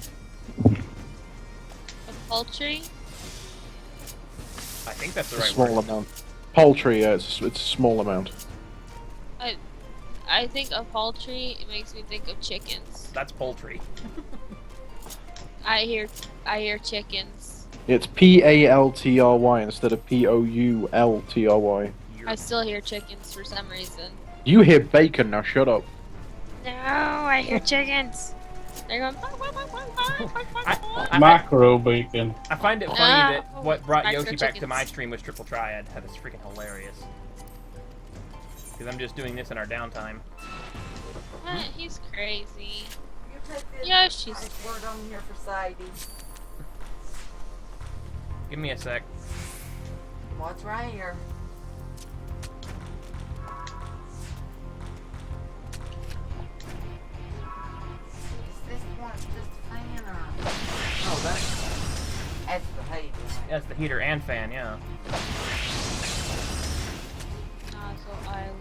A poultry? I think that's the A right small word. amount. Poultry, yeah, it's a small amount. I think of poultry. It makes me think of chickens. That's poultry. I hear chickens. It's PALTRY instead of POULTRY. I still hear chickens for some reason. You hear bacon, now shut up. No, I hear chickens. They're going. Macro bacon. I find it funny that No. what brought Extra Yoshi back to chickens. my stream was Triple Triad. That is freaking hilarious. Because I'm just doing this in our downtime. He's crazy. You take this Yoshi's. nice word on here for Sadie. Give me a sec. What's right here? Is this one just a fan or? Oh, That's the heat. that's the heater and fan, yeah. Nozzle Island.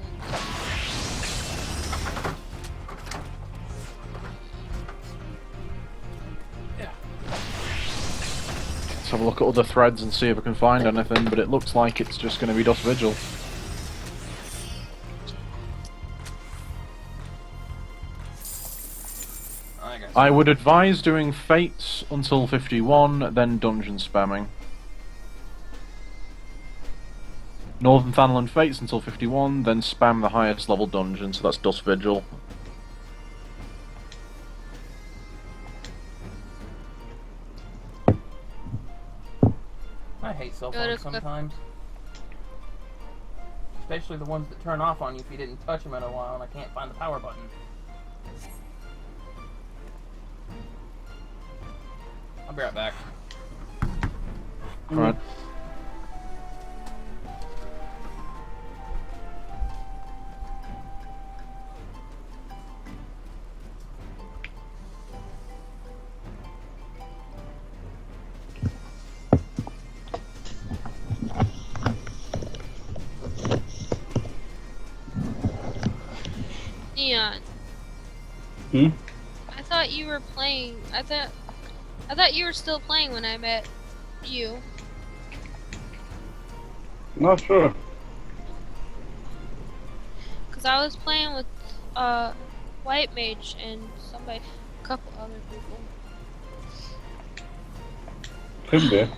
Let's have a look at other threads and see if I can find anything, but it looks like it's just going to be Dust Vigil. I would advise doing Fates until 51, then Dungeon spamming. Northern Thanalan Fates until 51, then spam the highest level dungeon, so that's Dust Vigil. I hate cell Go to phones sometimes. Especially the ones that turn off on you if you didn't touch them in a while and I can't find the power button. I'll be right back. Alright. Neon. Hmm? I thought you were playing. I thought you were still playing when I met you. Not sure. Cause I was playing with White Mage and a couple other people. Could be.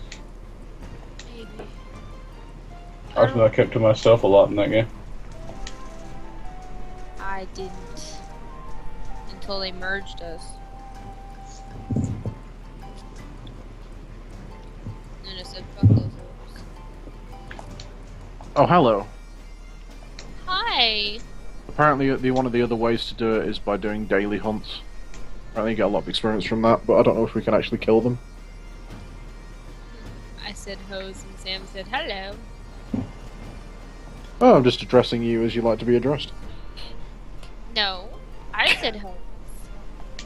Maybe. Actually, I kept to myself a lot in that game. I didn't until they merged us. And I said, "Fuck those orcs." Oh, hello. Hi. Apparently, one of the other ways to do it is by doing daily hunts. Apparently, you get a lot of experience from that, but I don't know if we can actually kill them. I said hose and Sam said hello. Oh, I'm just addressing you as you like to be addressed. No, I said hose.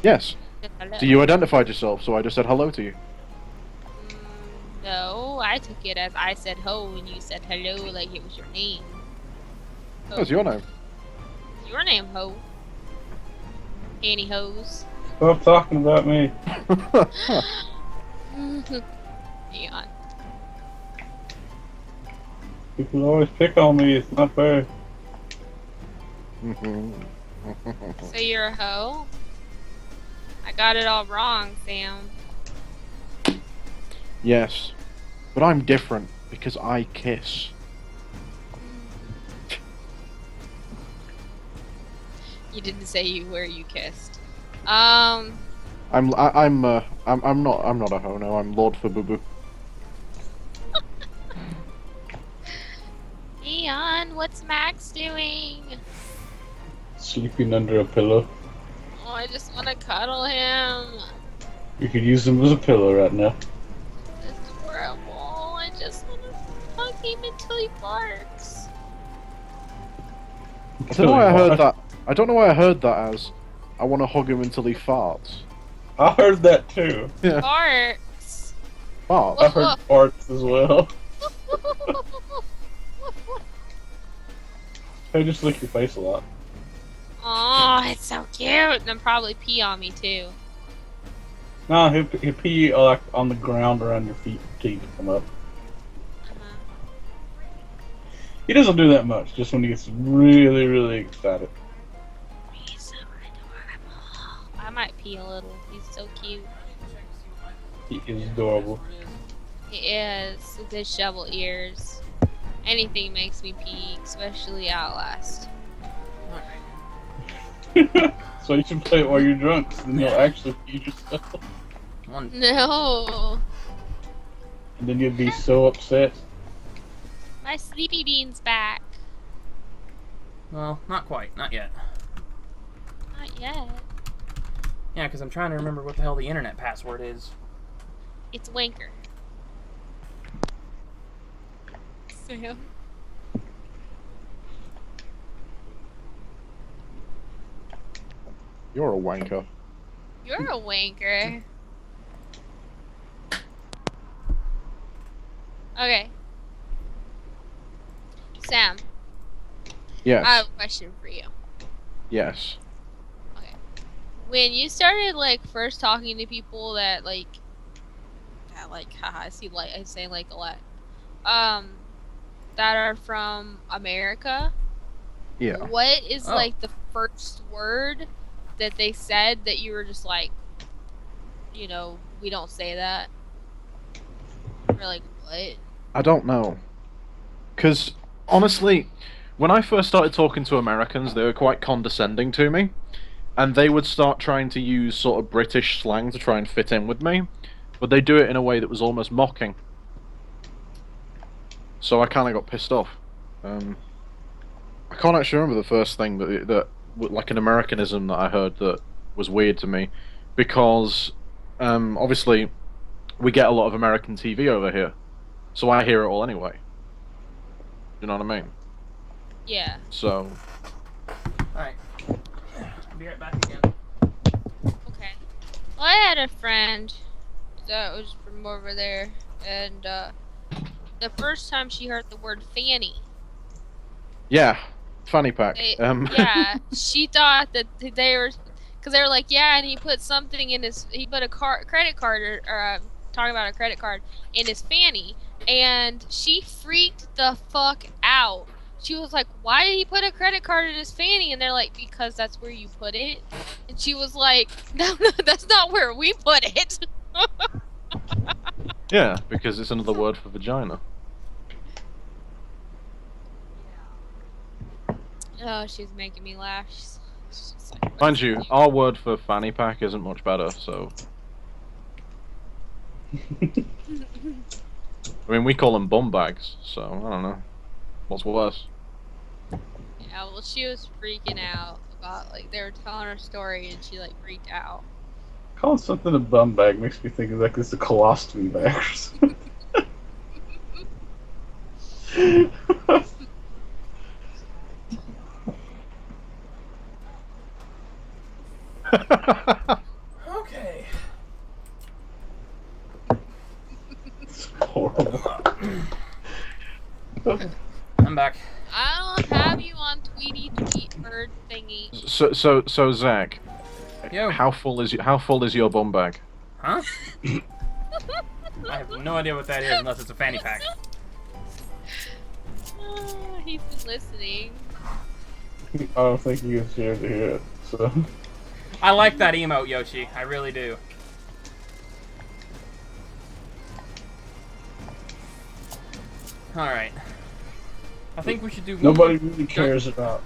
Yes. I said hello. So you identified yourself, so I just said hello to you. No, I took it as I said ho and you said hello like it was your name. Ho. What's your name? Your name, ho. Pantyhose. Stop talking about me. Neon. People always pick on me. It's not fair. So you're a hoe? I got it all wrong, Sam. Yes. But I'm different, because I kiss. You didn't say where you kissed. I'm not a hoe, no, I'm Lord for Boo Boo. Neon, what's Max doing? Sleeping under a pillow. Oh, I just want to cuddle him. You could use them as a pillow right now. It's horrible. I just want to hug him until he barks. I don't know why I heard that. I don't know why I heard that as, I want to hug him until he farts. I heard that too. Yeah. Barks. Farts? I heard farts as well. They just lick your face a lot. Oh, it's so cute. And then probably pee on me too. Nah, he'll pee like on the ground around your feet until you come up. He doesn't do that much, just when he gets really, really excited. He's so adorable. I might pee a little. He's so cute. He is adorable. He is. With his shovel ears. Anything makes me pee, especially Outlast. So you should play it while you're drunk, so then you'll actually feed yourself. No. And then you'd be so upset. My sleepy bean's back. Well, not quite. Not yet. Not yet. Yeah, because I'm trying to remember what the hell the internet password is. It's Wanker. Sam. You're a wanker. You're a wanker. Okay. Sam, Yes. I have a question for you. Yes. Okay. When you started like first talking to people that like haha, I see like I say like a lot. That are from America. Yeah. What is like the first word that they said that you were just like, you know, we don't say that? Or like what? I don't know. Because, honestly, when I first started talking to Americans, they were quite condescending to me. And they would start trying to use sort of British slang to try and fit in with me. But they do it in a way that was almost mocking. So I kind of got pissed off. I can't actually remember the first thing that like an Americanism that I heard that was weird to me. Because, obviously, we get a lot of American TV over here. So I hear it all anyway. You know what I mean? Yeah. So. Alright. I'll be right back again. Okay. Well, I had a friend that was from over there, and the first time she heard the word fanny. Yeah, fanny pack. Yeah, she thought that they were, because they were like, yeah, and he put something in his, he put a credit card, or talking about a credit card, in his fanny, and she freaked the fuck out. She was like, why did he put a credit card in his fanny? And they're like, because that's where you put it. And she was like, no, that's not where we put it. Yeah, because it's another word for vagina. Oh, she's making me laugh. She's just like, Mind you, our word for fanny pack isn't much better, so... I mean, we call them bum bags, so I don't know. What's worse? Yeah, well, she was freaking out about, like, they were telling her story and she, like, freaked out. Calling something a bum bag makes me think of like it's a colostomy bag or something. Okay. It's horrible. I'm back. I don't have you on Tweety Tweet Bird thingy. So Zach, Yo. how full is your bum bag? Huh? I have no idea what that is unless it's a fanny pack. He's been listening. I don't think you can share to hear it, so... I like that emote, Yoshi. I really do. Alright. I think we should do... Nobody really cares about...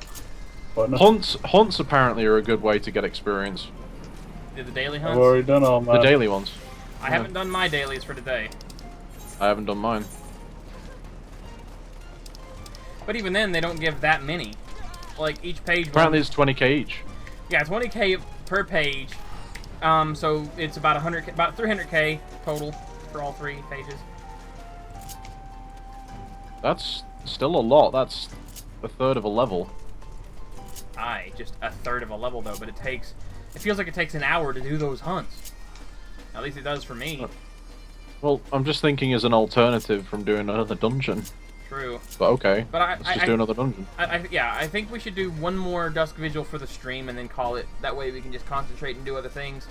What, no? Hunts apparently are a good way to get experience. Do the daily I've hunts? already done all The my... daily ones. I haven't done my dailies for today. I haven't done mine. But even then, they don't give that many. Like, each page... Apparently it's 20k each. Yeah, 20k per page. So it's about 100k, about 300k total for all 3 pages. That's still a lot. That's a third of a level. Aye, just a third of a level though, but it feels like it takes an hour to do those hunts. At least it does for me. Well, I'm just thinking as an alternative from doing another dungeon. True. But okay, But let's just do another dungeon. Yeah, I think we should do one more Dusk Vigil for the stream and then call it. That way we can just concentrate and do other things.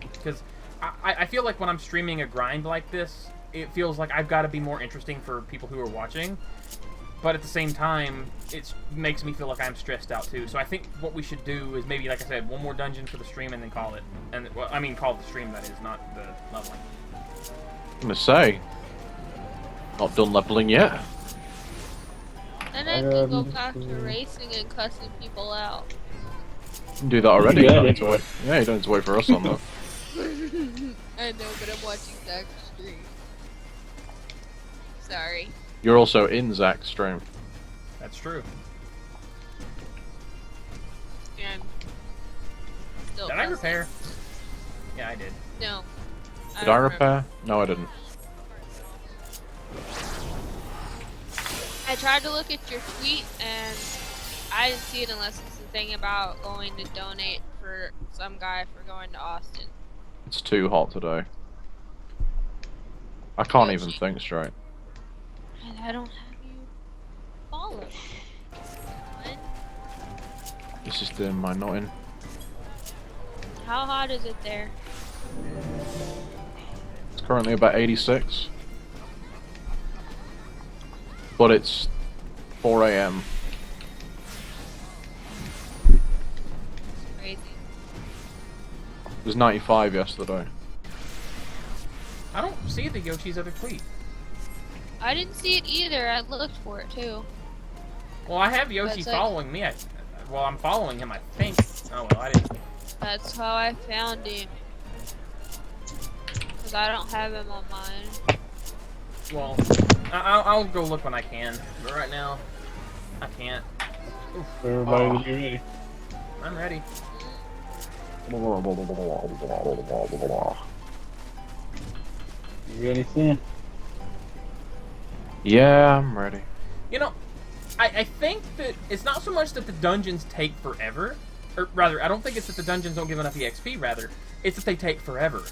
Because I feel like when I'm streaming a grind like this, it feels like I've got to be more interesting for people who are watching. But at the same time, it makes me feel like I'm stressed out too. So I think what we should do is maybe, like I said, one more dungeon for the stream and then call it. And well, I mean, call it the stream, that is, not the leveling. I'm gonna say, not done leveling yet. I can go back to racing and cussing people out. You can do that already. Yeah, You don't need to wait. Yeah, you don't need to wait for us on that. I know, but I'm watching Zach's stream. Sorry. You're also in Zach's stream. That's true. And still Did I cussing. repair? Yeah, I did. No. Did don't I remember. repair? No, I didn't. I tried to look at your tweet and I didn't see it unless it's the thing about going to donate for some guy for going to Austin. It's too hot today. I can't even think straight. And I don't have you followed. What? This is doing my nutting. How hot is it there? It's currently about 86. But it's 4 AM. Crazy. It was 95 yesterday. I don't see the Yoshi's other tweet. I didn't see it either. I looked for it too. Well, I have Yoshi That's like- following me. Well, I'm following him, I think. Oh, well, I didn't. That's how I found him. Because I don't have him on mine. Well, I'll go look when I can. But right now, I can't. Oof. Everybody Oh, be ready. I'm ready. You ready, Sam? Yeah, I'm ready. You know, I think that it's not so much that the dungeons take forever. Or rather, I don't think it's that the dungeons don't give enough EXP, rather. It's that they take forever.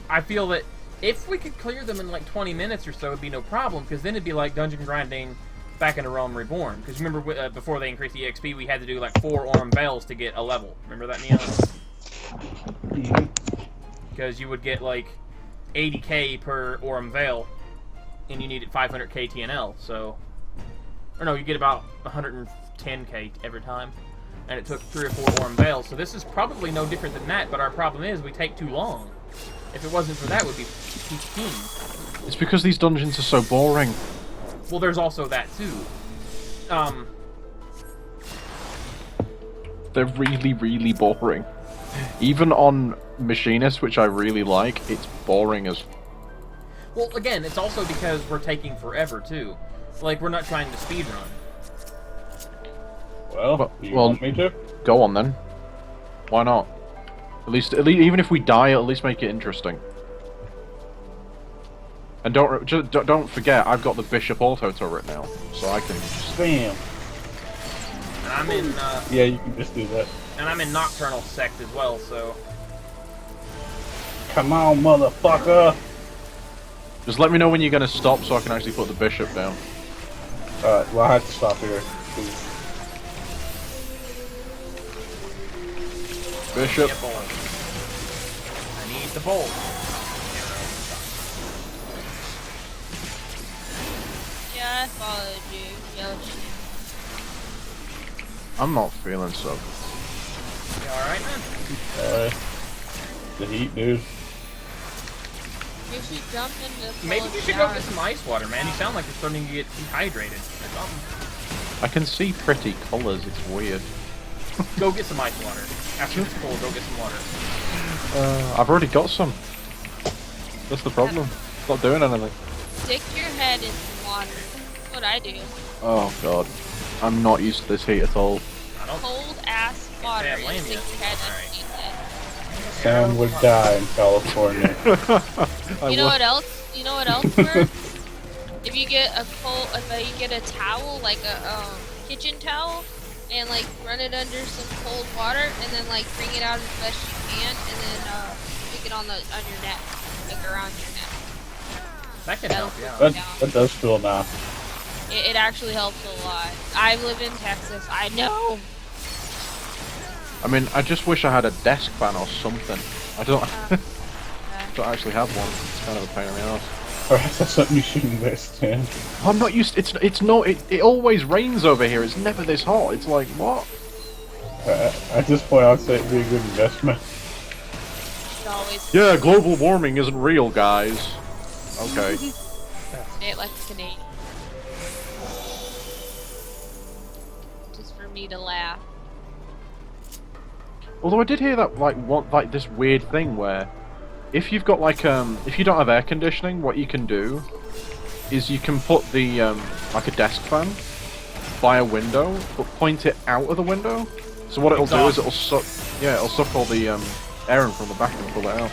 I feel that if we could clear them in like 20 minutes or so, it'd be no problem, because then it'd be like dungeon grinding back into Realm Reborn. Because remember, before they increased the EXP, we had to do like 4 Orem Veils to get a level. Remember that, Neil? Because you would get like 80k per Orem Veil, and you needed 500k TNL, so... Or no, you get about 110k every time. And it took 3 or 4 Orem Veils, so this is probably no different than that, but our problem is we take too long. If it wasn't for that, we'd be keen. It's because these dungeons are so boring. Well, there's also that, too. They're really, really boring. Even on Machinist, which I really like, it's boring as... Well, again, it's also because we're taking forever, too. Like, we're not trying to speedrun. Well, you well- want me to? Go on then. Why not? At least, even if we die, at least make it interesting. And don't forget, I've got the Bishop Auto turret now, so I can just... Bam! And I'm in, Yeah, you can just do that. and I'm in Nocturnal Sect as well, so... Come on, motherfucker! Just let me know when you're gonna stop so I can actually put the Bishop down. Alright, well, I have to stop here. 'cause Bishop. Get bolt. I need the bolt. Yeah, I followed you, Yoshi. I'm not feeling so. You alright, man? The heat, dude. You should jump into the Maybe cold you should go shower. get some ice water, man. You sound like you're starting to get dehydrated or something. I can see pretty colours, it's weird. Go get some ice water. After it's cold, go get some water. I've already got some. That's the problem. It's not doing anything. Stick your head in some water. That's what I do. Oh god. I'm not used to this heat at all. I don't... Cold ass water. Yeah, You blame stick you. your head Alright. underneath it. Sam would die in California. You know what else? You know what else works? If you get a you get a towel, like a kitchen towel, and like run it under some cold water, and then like bring it out as best you can, and then stick it on your neck, like around your neck. That can help, yeah. That does feel nice. It actually helps a lot. I live in Texas. I know. I mean, I just wish I had a desk fan or something. I don't actually have one. It's kind of a pain in the ass. Alright, that's something you should invest in. I'm not used. It always rains over here. It's never this hot. It's like what? At this point, I'd say it'd be a good investment. It always. Yeah, global warming isn't real, guys. Okay. say it like a Canadian. Just for me to laugh. Although I did hear that like this weird thing where if you've got like if you don't have air conditioning, what you can do is you can put the like a desk fan by a window, but point it out of the window. So what it'll do is it'll suck all the air in from the back and pull it out.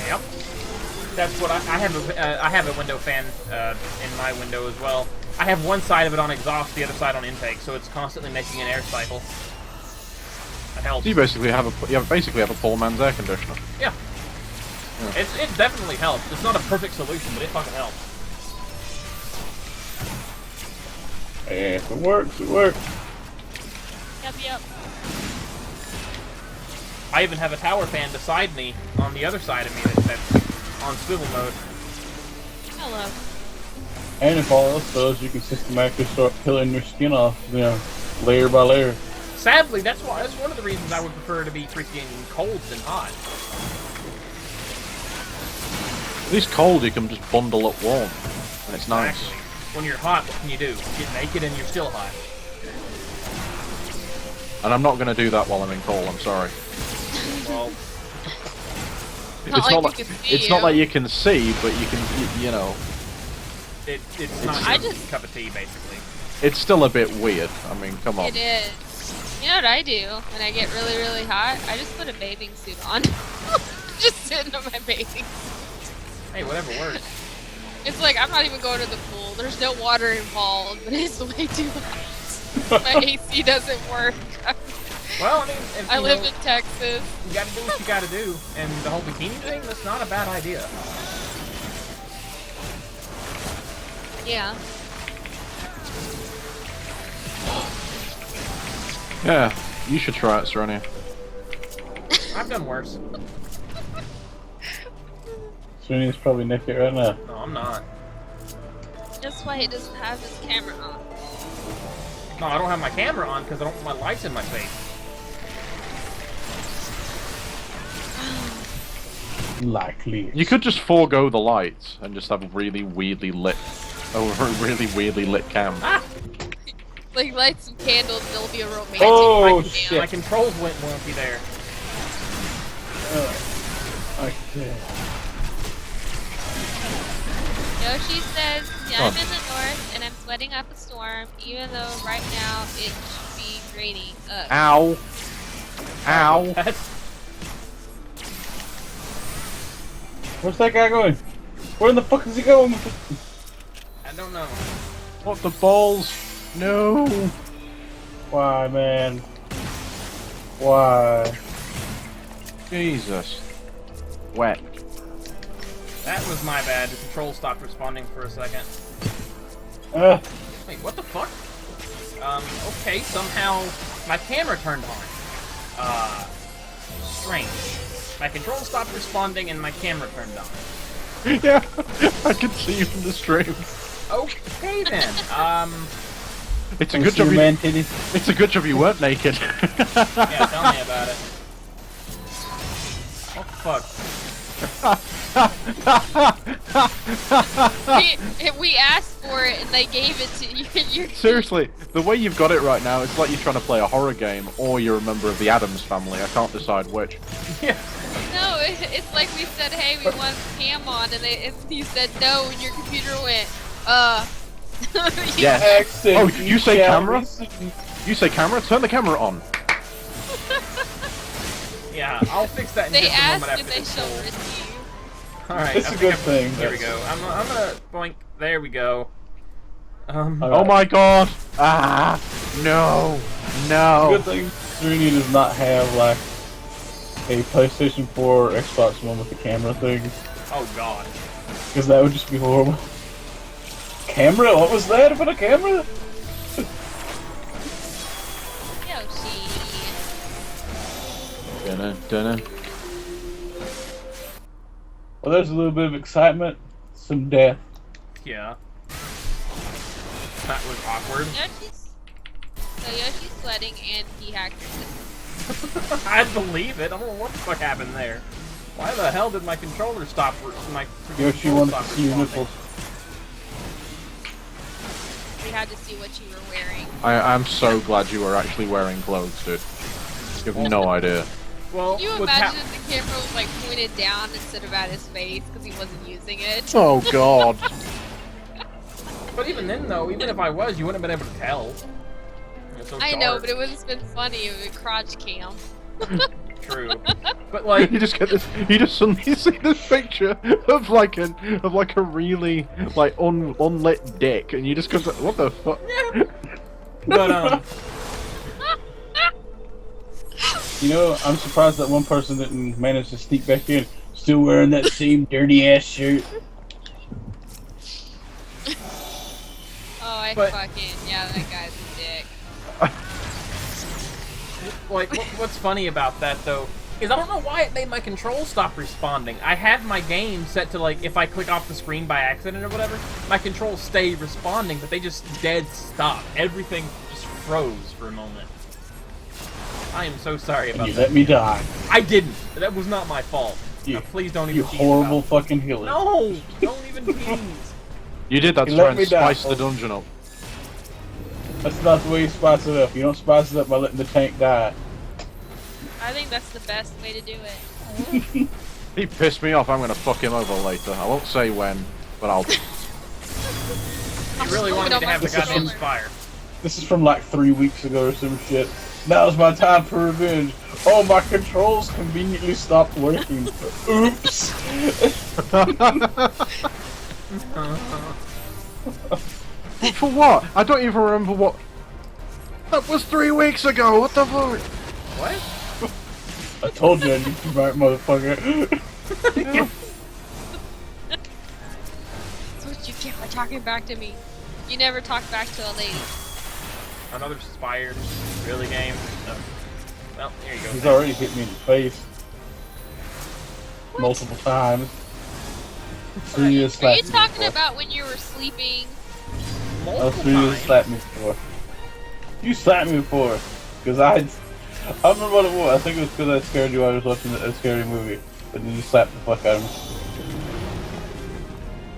Yep. That's what I have a window fan in my window as well. I have one side of it on exhaust, the other side on intake, so it's constantly making an air cycle. That helps. So you basically have a poor man's air conditioner. Yeah. It definitely helps. It's not a perfect solution, but it fucking helps. Yeah, if it works, it works. Yep. I even have a tower fan beside me on the other side of me that's on swivel mode. Hello. And if all else fails, you can systematically start peeling your skin off, you know, layer by layer. Sadly, that's one of the reasons I would prefer to be freaking cold than hot. At least cold, you can just bundle up warm. And it's nice. Actually, when you're hot, what can you do? Get naked and you're still hot. And I'm not going to do that while I'm in coal, I'm sorry. Well, It's not like you can see, but you can, you know. It's not your cup of tea, basically. It's still a bit weird. I mean, come on. It is. You know what I do when I get really, really hot? I just put a bathing suit on. Just sitting on my bathing suit. Hey, whatever works. It's like, I'm not even going to the pool. There's no water involved, but it's way too hot. My AC doesn't work. Well, I mean, I live in Texas. You gotta do what you gotta do. And the whole bikini thing, that's not a bad idea. Yeah. Yeah, you should try it, Serenia. I've done worse. Serenia's probably naked right now. No, I'm not. That's why he doesn't have his camera on. No, I don't have my camera on because I don't want my lights in my face. Likely. You could just forego the lights and just have a really weirdly lit cam. Ah! Like, light some candles and it'll be a romantic shit. My controls won't be there. Okay. Yoshi says, yeah, I'm in the north and I'm sweating up a storm, even though right now it should be raining. Ow. Ow. Where's that guy going? Where in the fuck is he going? I don't know. What the balls? No. Why, man? Why? Jesus. Wet. That was my bad. The control stopped responding for a second. Ugh. Wait, what the fuck? Okay, somehow my camera turned on. Strange. My control stopped responding and my camera turned on. Yeah, I can see you from the stream. Okay then. It's a good job you. It's a good job you weren't naked. Yeah, tell me about it. Oh fuck. we asked for it and they gave it to you. Seriously, the way you've got it right now, it's like you're trying to play a horror game or you're a member of the Addams family. I can't decide which. Yeah. No, it's like we said, hey, we want cam on, and you said no, and your computer went, Yes. Oh, you say camera? You say camera? Turn the camera on. Yeah, I'll fix that in they just a moment asked after if they this shall poll. receive. Alright, It's a good thing. Here we go. I'm gonna boink. There we go. Oh my god! Ah! No! No! Good thing Serenia does not have, like, a PlayStation 4 or Xbox One with the camera thing. Oh god. Because that would just be horrible. Camera? What was that about a camera? Yoshi. Dunno. Well, there's a little bit of excitement, some death. Yeah. That was awkward. Yoshi's sweating and he hacked your system. I believe it. I don't know what the fuck happened there. Why the hell did my controller stop? Yoshi wanted to see your nipples. had to see what you were wearing. I'm so glad you were actually wearing clothes, dude. You have no idea. Well, Can you imagine if the camera was like pointed down instead of at his face because he wasn't using it? Oh god. But even then, though, even if I was, you wouldn't have been able to tell. So I know, dark. but it would have been funny with a crotch cam. True. But like, You just get this. You just suddenly see this picture of like a really like unlit dick, and you just go, "What the fuck?" but You know, I'm surprised that one person didn't manage to sneak back in, still wearing that same dirty ass shirt. Oh, But- yeah, that guy's a dick. like, what's funny about that though is I don't know why it made my controls stop responding. I had my game set to like if I click off the screen by accident or whatever, my controls stay responding, but they just dead stop. Everything just froze for a moment. I am so sorry about You that. let me die. I didn't. That was not my fault. You, Now, please don't even You tease horrible about fucking healer. it. No! Don't even tease. You did that You to try let and me die. spice the dungeon up. That's not the way you spice it up. You don't spice it up by letting the tank die. I think that's the best way to do it. He pissed me off. I'm gonna fuck him over later. I won't say when, but I'll. You really wanted me to have the goddamn controller. spire. This is from like 3 weeks ago or some shit. Now's my time for revenge. Oh, my controls conveniently stopped working. Oops. For what? I don't even remember what. That was 3 weeks ago. What the fuck? What? I told you I need to right, motherfucker. That's what you get by talking back to me. You never talk back to a lady. Another spire. Really, game? No. Well, here you go. He's already hit me in the face. Multiple times. So you just Are you slapped me talking before. about when you were sleeping? That's Multiple who you times. slapped me before. You slapped me before. Because I remember what it was. I think it was because I scared you while I was watching a scary movie. But then you slapped the fuck out of me.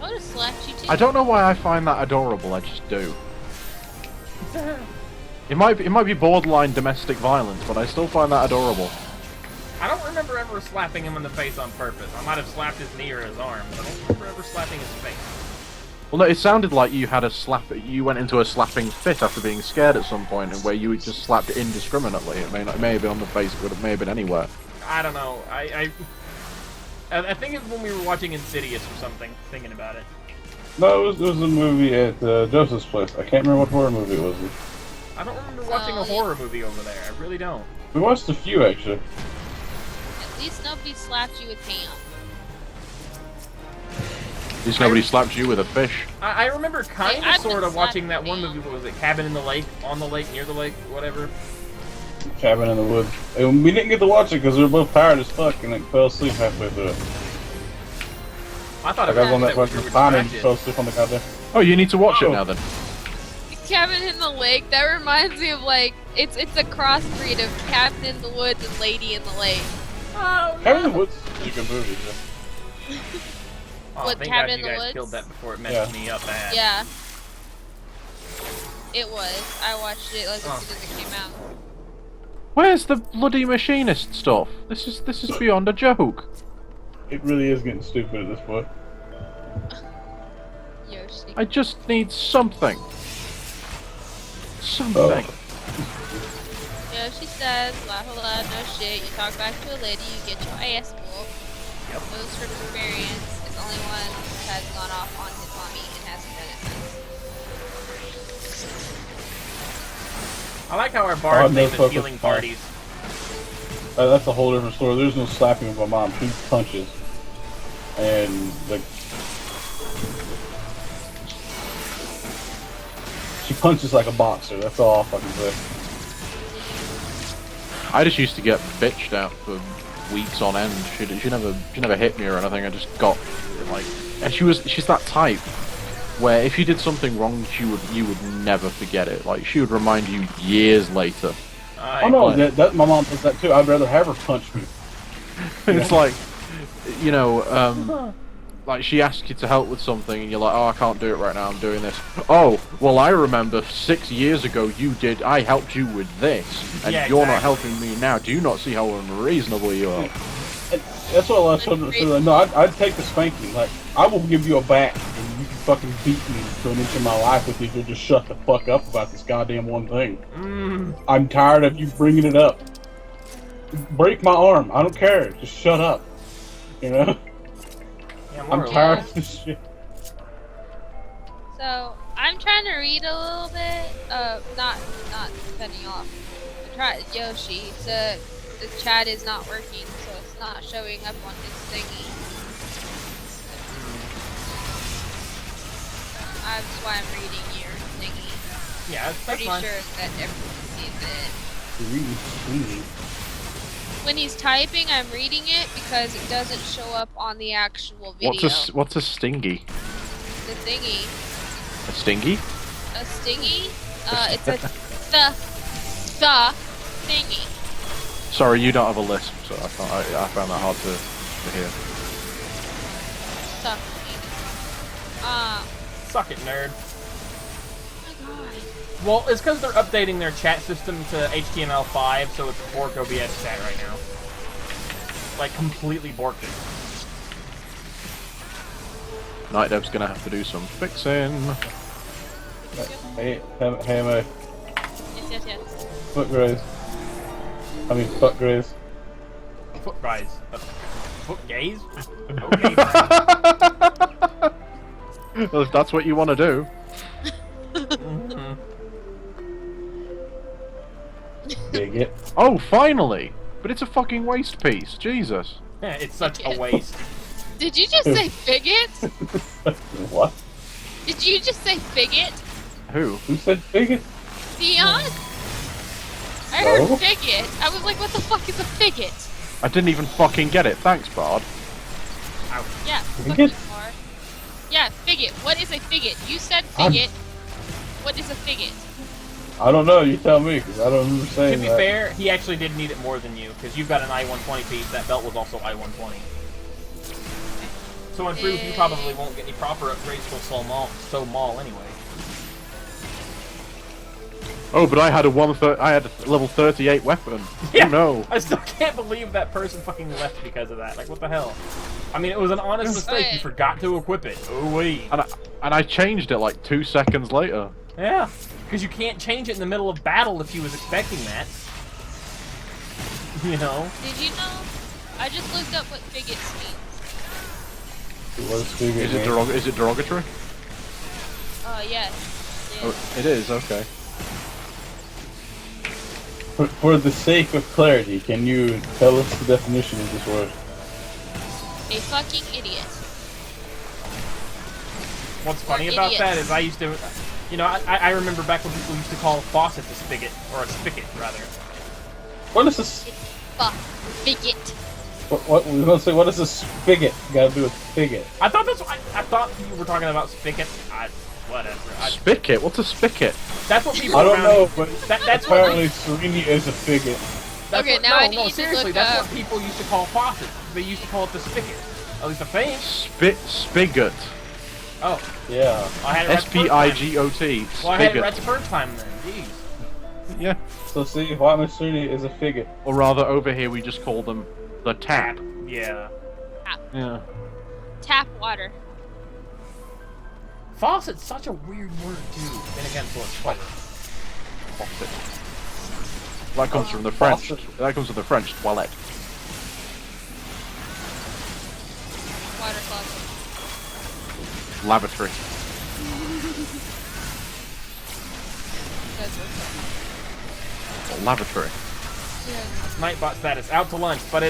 I would have slapped you too. I don't know why I find that adorable. I just do. It might be borderline domestic violence, but I still find that adorable. I don't remember ever slapping him in the face on purpose. I might have slapped his knee or his arm, but I don't remember ever slapping his face. Well, no, it sounded like you had a slap. You went into a slapping fit after being scared at some point, and where you just slapped indiscriminately. It may have been on the face, but it may have been anywhere. I don't know. I think it was when we were watching Insidious or something, thinking about it. No, it was a movie at Joseph's place. I can't remember what horror movie it was. I don't remember watching a horror movie over there. I really don't. We watched a few, actually. At least nobody slapped you with ham. At least nobody slapped you with a fish. I remember kind I've of, been sort of watching slapped that one with movie. What was it? Cabin in the Lake, on the lake, near the lake, whatever. Cabin in the Woods. And we didn't get to watch it because we were both tired as fuck and like, fell asleep halfway through it. I thought Like, it I was on was that that we fucking were sign and distracted. fell asleep on the goddamn. Oh, you need to watch it Oh. now then. Cabin in the Lake, that reminds me of like, it's a crossbreed of Cabin in the Woods and Lady in the Lake. Oh, Cabin in no. the Woods is a good movie. Yeah. Oh, What, thank Cabin God in you the guys Woods? killed that before it messed me up bad. Yeah. It was. I watched it like as soon as it came out. Where's the bloody machinist stuff? This is beyond a joke. It really is getting stupid at this point. Yoshi. I just need something. Something. Oh. Yoshi says, laugh aloud, no shit. You talk back to a lady, you get your ass whooped. Yep. Goes from experience. Is the only one who has gone off on his mommy and hasn't done it since. I like how our Oh, bard's no name is fucking healing fun. parties. That's a whole different story. There's no slapping with my mom. She punches. And, like... She punches like a boxer. That's all I'll fucking say. I just used to get bitched at for weeks on end. She never hit me or anything. I just got like, and she's that type where if you did something wrong, you would never forget it. Like she would remind you years later. Oh no, that my mom does that too. I'd rather have her punch me. It's like, you know, like she asks you to help with something, and you're like, oh, I can't do it right now. I'm doing this. Oh, well, I remember 6 years ago you did. I helped you with this, and Yeah, you're not exactly. helping me now. Do you not see how unreasonable you are? That's what a lot of children say. No, I'd take the spanking. Like, I will give you a bat, and you can fucking beat me for an inch of my life if you just shut the fuck up about this goddamn one thing. I'm tired of you bringing it up. Break my arm. I don't care. Just shut up. You know? Yeah, more I'm or tired less. of this shit. So I'm trying to read a little bit. Not cutting off. I tried Yoshi. The chat is not working, so it's not showing up on his thingy. That's why I'm reading your thingy. Yeah, that's Pretty fine. sure that everyone sees it. You're really sweet. When he's typing, I'm reading it because it doesn't show up on the actual video. What's a stingy? The thingy. A stingy? A stingy? It's a the thingy. Sorry, you don't have a lisp, so I found that hard to hear. Suck. Suck it, nerd. Oh my god. Well, it's because they're updating their chat system to HTML5, so it's borked OBS chat right now. Like, completely borked it. Night Dev's gonna have to do some fixing. Hey, my Yes. foot graze. I mean, fuck graze. Foot guys. Foot gaze? Okay. Well, if that's what you want to do. Bigot. Oh, finally! But it's a fucking waste piece. Jesus. Yeah, it's such a waste. Did you just say bigot? What? Did you just say bigot? Who? Who said bigot? Dion? I heard No. bigot. I was like, what the fuck is a bigot? I didn't even fucking get it. Thanks, Bard. Yeah, Bigot? fucking are. Yeah, bigot. What is a bigot? You said bigot. What is a bigot? I don't know. You tell me, because I don't remember To saying be that. fair, he actually did need it more than you, because you've got an I-120 piece. That belt was also I-120. So in proof, you probably won't get any proper upgrades till so mall anyway. Oh, but I had a level 38 weapon. Yeah. Oh no. I still can't believe that person fucking left because of that. Like, what the hell? I mean, it was an honest mistake. You forgot to equip it. Oh, wait. And I changed it like 2 seconds later. Yeah. Because you can't change it in the middle of battle if you was expecting that. You know? Did you know? I just looked up what bigots means. What is bigot Is it mean? is it derogatory? Yes. Oh, it is. Okay. For the sake of clarity, can you tell us the definition of this word? A fucking idiot. What's funny Or about that idiots. is I used to... You know, I remember back when people used to call faucet a spigot. Or a spigot, rather. What is this? Fuck. Bigot. What we gonna say? What is a spigot got to do with spigot? I thought that's... I thought you were talking about spigot. Whatever. Spigot? What's a spigot? That's what people I don't around know, me- but that's what... apparently Sereni is a spigot. That's Okay, what, now no, I no, need to seriously, look that's up- what people used to call faucets. They used to call it the spigot. At least I think. Spigot. Oh, Yeah. I had it right the first time. S-P-I-G-O-T. Well, I had it Spigot. right the first time then. Jeez. Yeah. So see, why Miss Sereni is a figgot. Or rather, over here we just call them the tap. Yeah. Yeah. Tap water. Faucet's such a weird word too. Then again, so it's quite. Faucet. That comes from the French. Faucet. That comes from the French toilette. Water closet. Lavatory. That's Or lavatory. Nightbot status out to lunch, but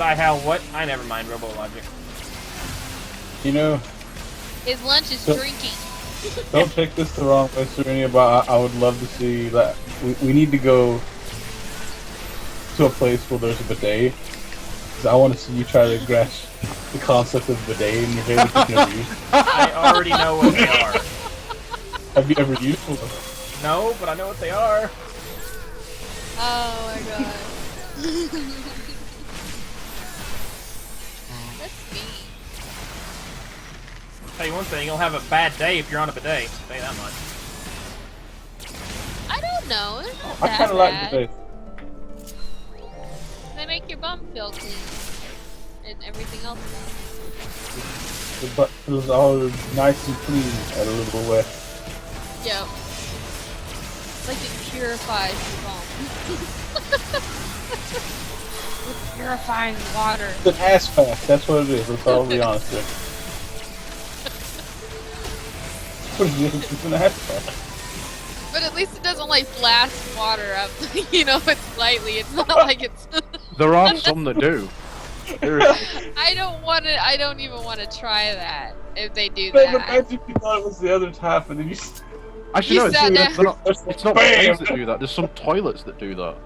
I have what? I never mind. Robo Logic. You know, His lunch is So- drinking. don't take this the wrong way, Sereni, but I would love to see that. We need to go to a place where there's a bidet. 'Cause I want to see you try to grasp the concept of bidet in your head that you've never used. I already know what they are. Have you ever used one? No, but I know what they are. Oh my god. That's me. Tell you one thing, you'll have a bad day if you're on a bidet. I'll tell you that much. I don't know. It's not I that kind of like bad. the They make your bum feel clean. And everything else. The butt feels all nice and clean and a little wet. Yep. Like it purifies your bum. With purifying water. It's an ass pack, that's what it is, let's all be honest with you. What is it? It's an ass pack. But at least it doesn't like blast water up. You know, it's lightly. It's not like it's. There are some that do. Seriously. I don't even want to try that if they do But that. imagine you thought it was the other type and then you... Actually, You no, sat down. it's not Bam! planes that do that. There's some toilets that do that.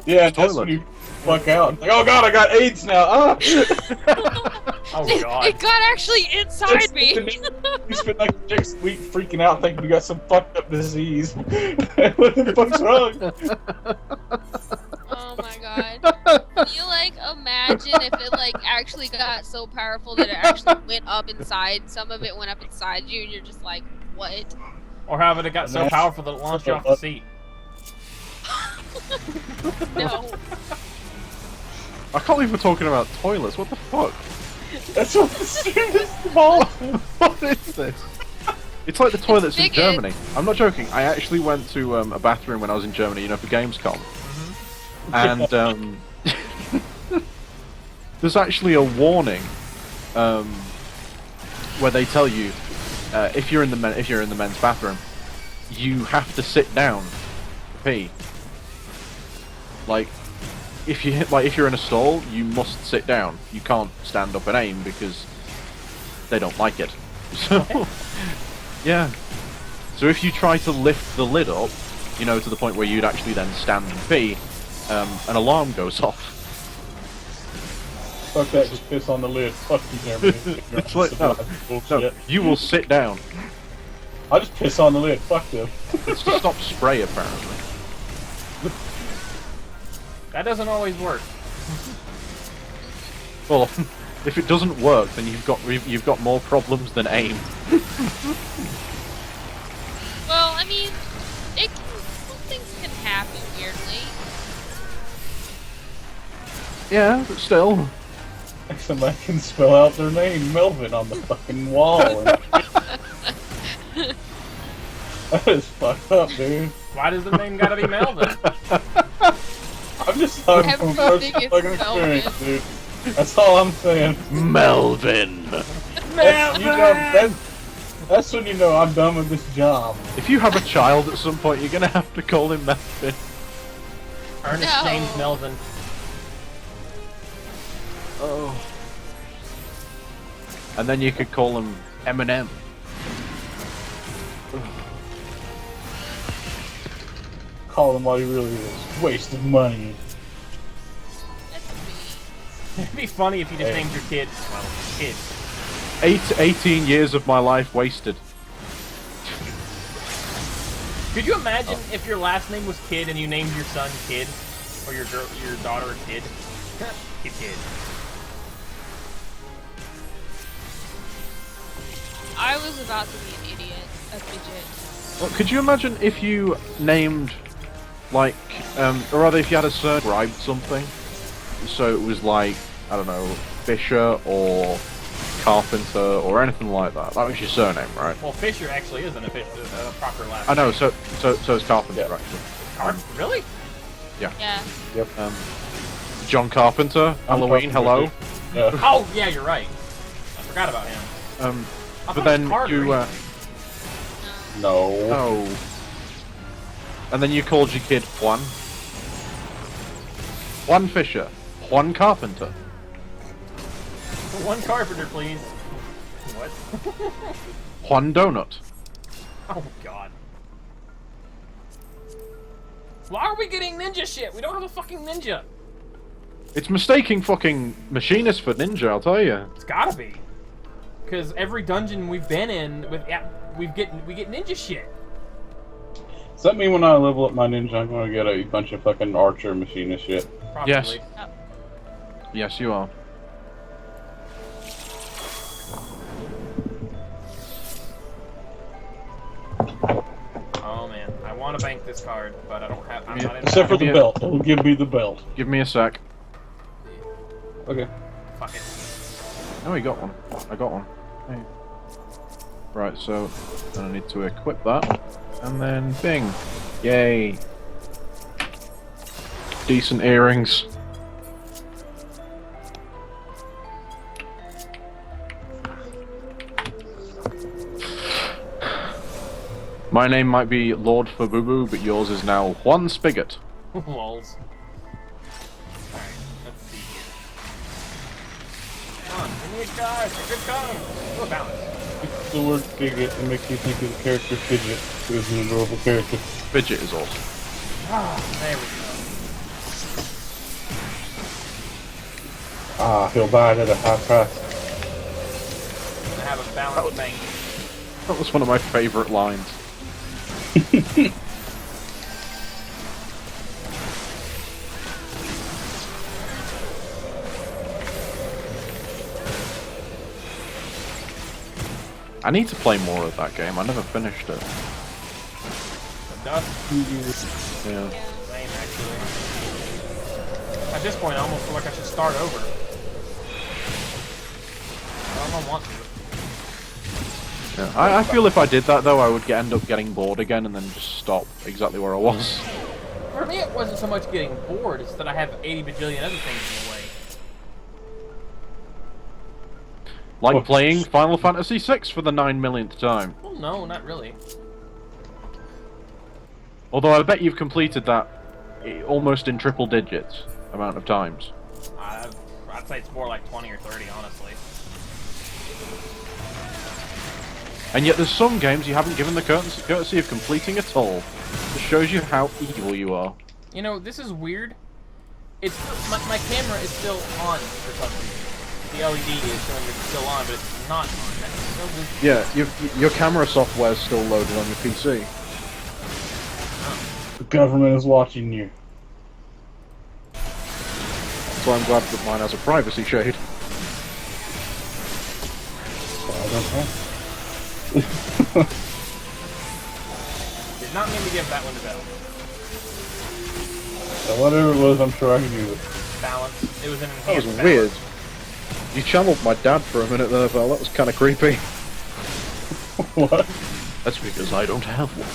Yeah, that's when you fuck out. Like, oh god, I got AIDS now. Ah! Oh god. It got actually inside me. You spent like the next week freaking out thinking you got some fucked up disease. What the fuck's wrong? Oh my god. Can you like imagine if it like actually got so powerful that it actually went up inside? Some of it went up inside you, and you're just like, what? Or how it got so powerful that it launched you off the seat. No. I can't believe we're talking about toilets. What the fuck? That's what the stream is about. What is this? It's like the toilets in big Germany. I'm not joking. I actually went to a bathroom when I was in Germany, you know, for Gamescom. And there's actually a warning where they tell you if you're in the men's bathroom, you have to sit down to pee. Like if you're in a stall, you must sit down. You can't stand up and aim because they don't like it. So yeah. So if you try to lift the lid up, you know, to the point where you'd actually then stand and pee, an alarm goes off. Fuck that, just piss on the lid. Fuck you, Jeremy. It's like, no, you will sit down. I'll just piss on the lid. Fuck them. It's to stop spray, apparently. That doesn't always work. Well, if it doesn't work, then you've got more problems than aim. Well, I mean, some things can happen weirdly. Yeah, but still. Somebody can spell out their name, Melvin, on the fucking wall. That is fucked up, dude. Why does the name gotta be Melvin? I'm just talking from Everything personal is fucking experience, dude. That's all I'm saying. Melvin. That's when you know I'm done with this job. If you have a child at some point, you're gonna have to call him Melvin. Ernest No. James Melvin. Oh. And then you could call him Eminem. Call him what he really is. Waste of money. That's me. It'd be funny if you just named your kid, well, kid. 18 years of my life wasted. Could you imagine if your last name was Kid and you named your son Kid? Or your daughter Kid? Kid. I was about to be an idiot, a fidget. Well, could you imagine if you named, like, or rather if you had a surname something, so it was like, I don't know, Fisher or Carpenter or anything like that. That was your surname, right? Well, Fisher actually isn't a proper last I know. name. So it's Carpenter, Yeah. actually. Really? Yeah. Yep. John Carpenter, Halloween, hello. Yeah. Oh, yeah, you're right. I forgot about him. I But thought it then was Carter. you, No. oh, and then you called your kid Juan. Juan Fisher, Juan Carpenter. One Carpenter, please. What? Juan Donut. Oh, God. Why are we getting ninja shit? We don't have a fucking ninja. It's mistaking fucking machinist for ninja, I'll tell you. It's gotta be. Because every dungeon we've been in, we get ninja shit. Does that mean when I level up my ninja, I'm gonna get a bunch of fucking archer machinist shit? Probably. Yes. Yes, you are. want to bank this card, but I don't have. I'm not in. Except for the Yeah. belt. Don't give me the belt. Give me a sec. Okay. Fuck it. No, he got one. I got one. Hey. Right, so then I need to equip that, and then bing, yay! Decent earrings. My name might be Lord Fabubu, but yours is now Juan Spigot. Walls. Alright, let's see here. Come on, we need guys. A good card. Oh, balance. The word fidget, it makes me think of the character Fidget, who is an adorable character. Fidget is awesome. Ah, there we go. Ah, he'll buy it at a high price. I'm gonna have a balanced bank. That was one of my favourite lines. I need to play more of that game. I never finished it. The dust. Yeah. Same, actually. At this point, I almost feel like I should start over. I don't want to. Yeah. I feel if I did that though, I would end up getting bored again and then just stop exactly where I was. For me, it wasn't so much getting bored, it's that I have 80 bajillion other things in the way. Like playing Final Fantasy VI for the 9 millionth time. Well, no, not really. Although I bet you've completed that almost in triple digits amount of times. I'd say it's more like 20 or 30, honestly. And yet there's some games you haven't given the courtesy of completing at all. It shows you how evil you are. You know, this is weird. It's my camera is still on for some reason. The LED is showing it's still on, but it's not on. That's so weird. Yeah, your camera software is still loaded on your PC. The government is watching you. So I'm glad that mine has a privacy shade. I don't know. Did not mean to give that one to Bell. So whatever it was, I'm sure I can do it. Balance. It was an enhanced That was balance. weird. You channeled my dad for a minute there, Val. That was kind of creepy. What? That's because I don't have one.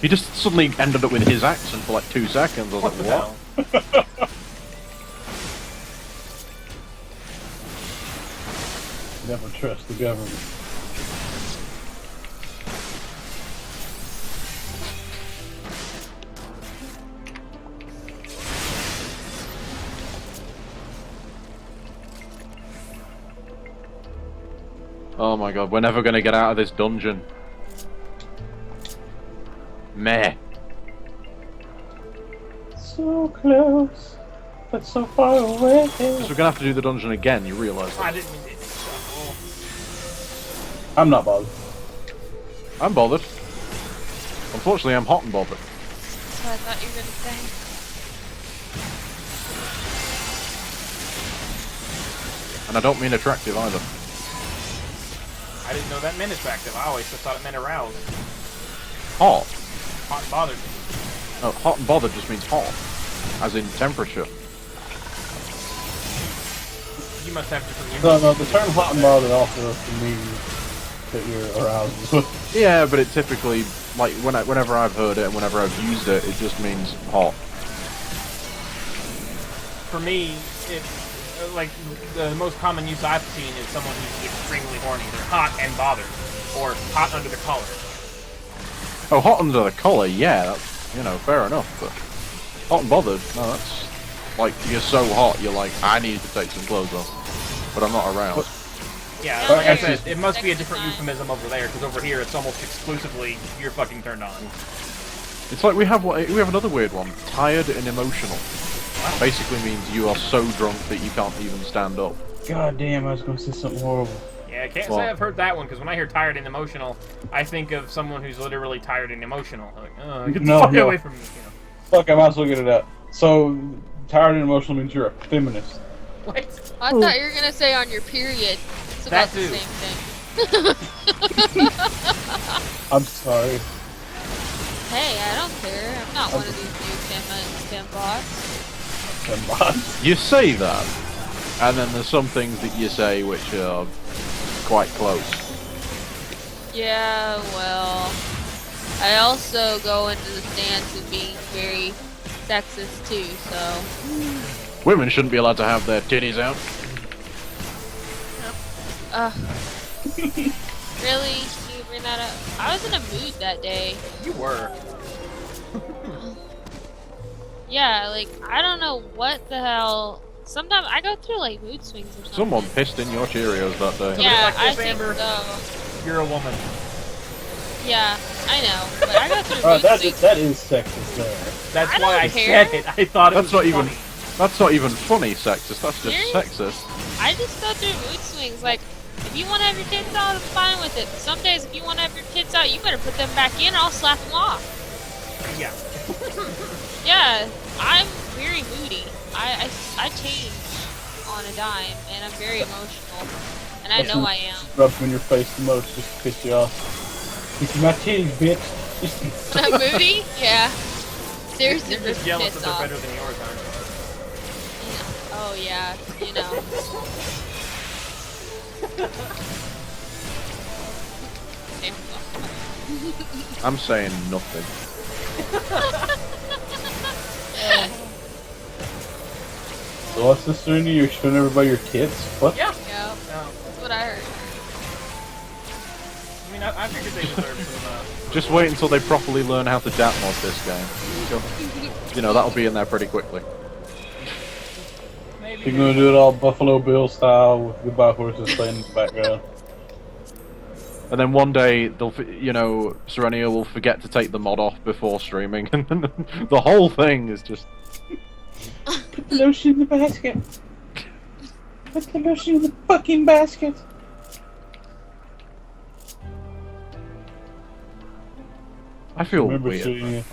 He just suddenly ended up with his accent for like 2 seconds. I was What the like, what? hell? Never trust the government. Oh my god, we're never gonna get out of this dungeon. Meh. So close, but so far away. Because we're gonna have to do the dungeon again, you realise I that? didn't mean to. I'm not bothered. I'm bothered. Unfortunately, I'm hot and bothered. That's what I thought you were gonna say. And I don't mean attractive either. I didn't know that meant attractive. I always just thought it meant aroused. Hot? Hot and bothered. No, hot and bothered just means hot. As in temperature. You must have different No, the term hot and bothered also means that you're aroused. Yeah, but it typically, like, whenever I've heard it and whenever I've used it, it just means hot. For me, it's like the most common use I've seen is someone who's extremely horny. They're hot and bothered, or hot under the collar. Oh, hot under the collar, yeah, that's, you know, fair enough, but hot and bothered, no, that's, like, you're so hot, you're like, I need to take some clothes off, but I'm not aroused. Yeah, No, like I it's said, just it must be a next different time. euphemism over there, because over here it's almost exclusively you're fucking turned on. It's like we have another weird one, tired and emotional. Basically means you are so drunk that you can't even stand up. God damn, I was gonna say something horrible. Yeah, I can't Well- say I've heard that one, because when I hear tired and emotional, I think of someone who's literally tired and emotional. Like, oh, get the No, fuck no. away from me, you know. Fuck, I might as well get it out. So, tired and emotional means you're a feminist. What? I thought you were gonna say on your period. It's That about the too. same thing. I'm sorry. Hey, I don't care. I'm not one of these new fembots. Fembots? You say that, and then there's some things that you say which are quite close. Yeah, well, I also go into the stance of being very sexist too, so. Women shouldn't be allowed to have their titties out. Really? You bring that up? I was in a mood that day. You were. Yeah, like, I don't know what the hell. Sometimes I go through, like, mood swings or something. Someone pissed in your Cheerios that day. Yeah, Like this, I think Amber? so. You're a woman. Yeah, I know. But I go through mood that swings. is sexist there. That's I why don't I care. said it. I thought it That's was not even. funny. That's not even funny sexist. That's just Serious? sexist. I just go through mood swings. Like, if you want to have your tits out, I'm fine with it. But some days, if you want to have your tits out, you better put them back in or I'll slap them off. Yeah. Yeah, I'm very moody. I change on a dime, and I'm very emotional. And I know I am. Rubs in your face the most just to piss you off. It's my titties, bitch. When I'm moody? Yeah. Seriously, You're just rip jealous tits that they're off. better than yours, aren't Oh yeah, you know. I'm saying nothing. So what's this doing to you? You're showing everybody your tits? What? Yeah. Yeah, that's what I heard. I mean, I figured they deserve some, Just wait until they properly learn how to dat mod this game. You know, that'll be in there pretty quickly. maybe. You're gonna do it all Buffalo Bill style with goodbye horses playing in the background. And then one day, Serenia will forget to take the mod off before streaming, and then the whole thing is just... Put the lotion in the basket. Put the lotion in the fucking basket. I feel Remember, weird. Serena,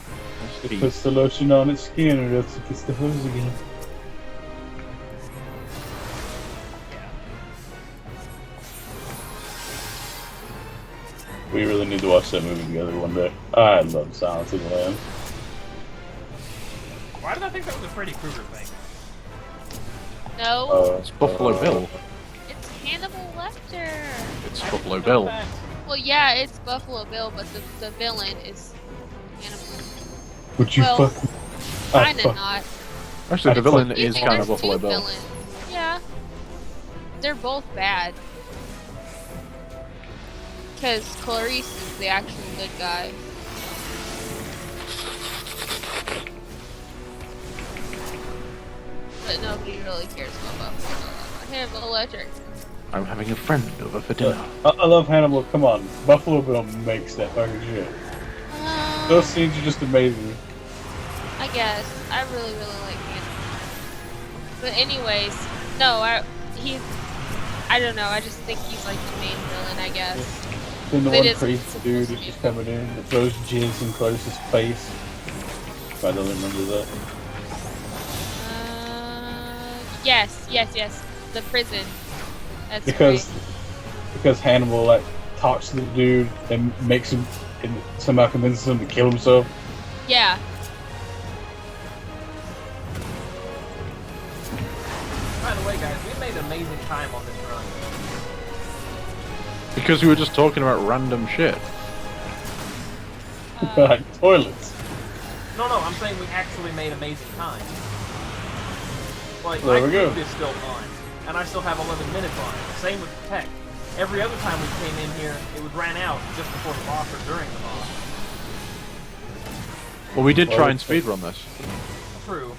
it puts the lotion on its skin or else it gets the hose again. We really need to watch that movie together one day. I love Silence of the Lambs. Why did I think that was a Freddy Krueger thing? No, It's Buffalo Bill. it's Hannibal Lecter. It's I didn't Buffalo know Bill. that. Well, yeah, it's Buffalo Bill, but the villain is Hannibal. Would you Well, fuck? Kinda fuck. not. Actually, the villain is There's kind of two Buffalo Bill. villains. Yeah. They're both bad. Because Clarice is the actual good guy. But nobody really cares about Buffalo. Hannibal Electric. I'm having a friend over for dinner. I love Hannibal. Come on, Buffalo Bill makes that fucking shit. Those scenes are just amazing. I guess. I really like Hannibal. But anyways, no, I don't know, I just think he's like the main villain, I guess. Then the It one is crazy supposed dude to is be. just coming in that throws jizz in Clarice's face. If I don't remember that. Yes. The prison. That's Because Hannibal like talks to the dude and makes him and somehow convinces him to kill himself. right. Yeah. By the way, guys, we made amazing time on this run. Because we were just talking about random shit. Like toilets. No, I'm saying we actually made amazing time. Like, There my we go. group is still on, and I still have 11 minutes on it. Same with tech. Every other time we came in here, it would ran out just before the boss or during the boss. Well, we did try and speedrun this. True.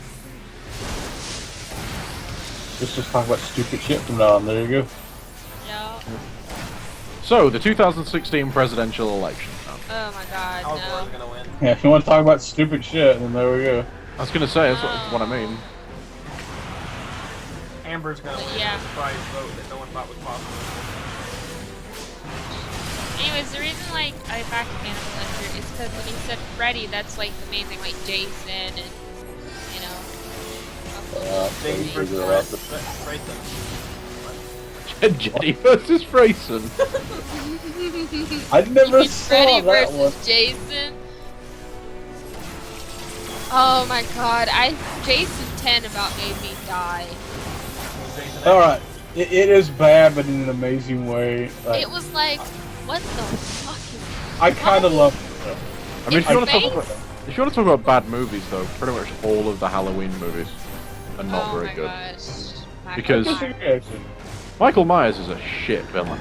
Let's just talk about stupid shit from now on. There you go. Yeah. So, the 2016 presidential election. Oh my god, I was no. gonna win. Yeah, if you want to talk about stupid shit, then there we go. I was gonna say, that's what I mean. Amber's gonna win Yeah. a surprise vote that no one thought was possible. Anyways, the reason like I backed Hannibal Lecter is because when he said Freddy, that's like the main thing, like Jason and you know. Davey figure versus out Grayson. Jetty versus Freyson. I never You mean saw Freddy that versus one. Jason. Oh my god, Jason 10 about made me die. Alright, it is bad, but in an amazing way. Like, It was like, what the fuck is I kind of love it. I mean, if you want to It's talk about bad movies, though, pretty much all of the Halloween movies are not oh very my good. gosh. Because- Michael Myers is a shit villain.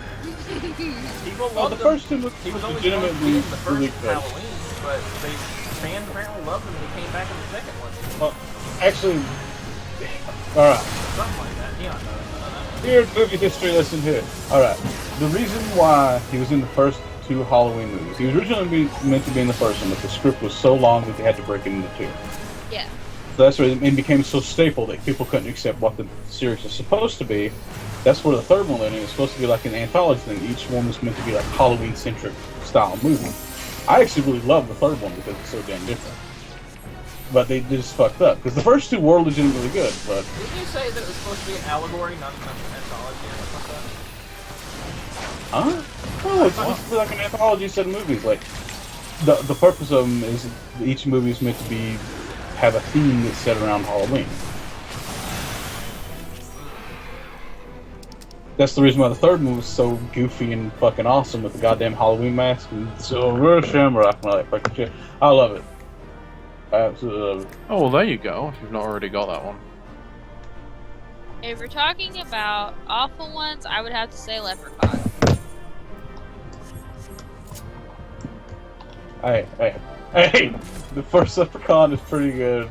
People Well, loved the him. first two was He was only supposed to be legitimately in the first really good. Halloween, but fans apparently loved him and he came back in the second one. Well, actually, alright. Something like that. Yeah. Here's movie history lesson here. Alright. The reason why he was in the first two Halloween movies, he was originally meant to be in the first one, but the script was so long that they had to break it into two. Yeah. So that's where it became so staple that people couldn't accept what the series was supposed to be. That's where the third one landed. It was supposed to be like an anthology thing. Each one was meant to be like Halloween-centric style movie. I actually really love the third one because it's so damn different. But they just fucked up. Because the first two were legitimately good, but... Didn't you say that it was supposed to be an allegory, not an anthology or something like that? Huh? No, it's supposed to be like an anthology set of movies. Like, the purpose of them is each movie is meant to be have a theme that's set around Halloween. That's the reason why the third one was so goofy and fucking awesome with the goddamn Halloween mask and silver shamrock and all that fucking shit. I love it. I absolutely love it. Oh, well, there you go, if you've not already got that one. If we're talking about awful ones, I would have to say Leprechaun. Hey! The first Leprechaun is pretty good.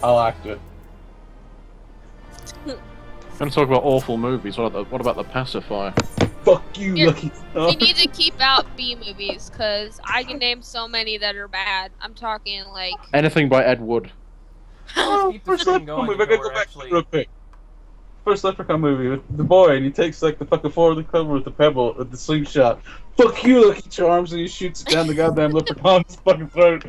I liked it. I'm going to talk about awful movies. What about The Pacifier? Fuck you, Here, Lucky Star. We need to keep out B movies, because I can name so many that are bad. I'm talking like... Anything by Ed Wood. Oh, Keep the first stream Leprechaun going movie. I gotta until go we're back actually- to real quick. First Leprechaun movie with the boy, and he takes like the fucking forward of the cover with the pebble with the slingshot. Fuck you, Lucky Charms, and he shoots it down the goddamn leprechaun's fucking throat.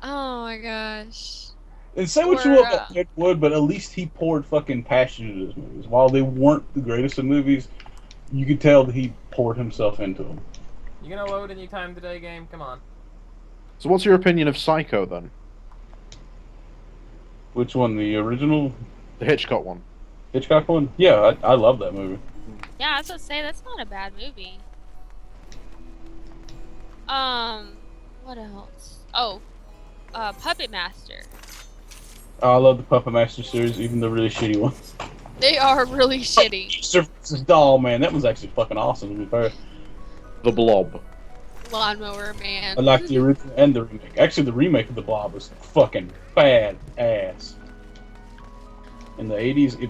Oh my gosh. And say what you will about Ed Wood, but at least he poured fucking passion into his movies. While they weren't the greatest of movies, you could tell that he poured himself into them. You gonna load any time today, game? Come on. So what's your opinion of Psycho, then? Which one, the original The Hitchcock one. Hitchcock one? Yeah, I love that movie. Yeah, I was gonna say, that's not a bad movie. What else? Oh, Puppet Master. I love the Puppet Master series, even the really shitty ones. They are really shitty. Monster vs. Doll, man, that was actually fucking awesome to be fair. The Blob. Lawnmower Man. I like the original and the remake. Actually, the remake of The Blob was fucking bad ass. In the 80s, it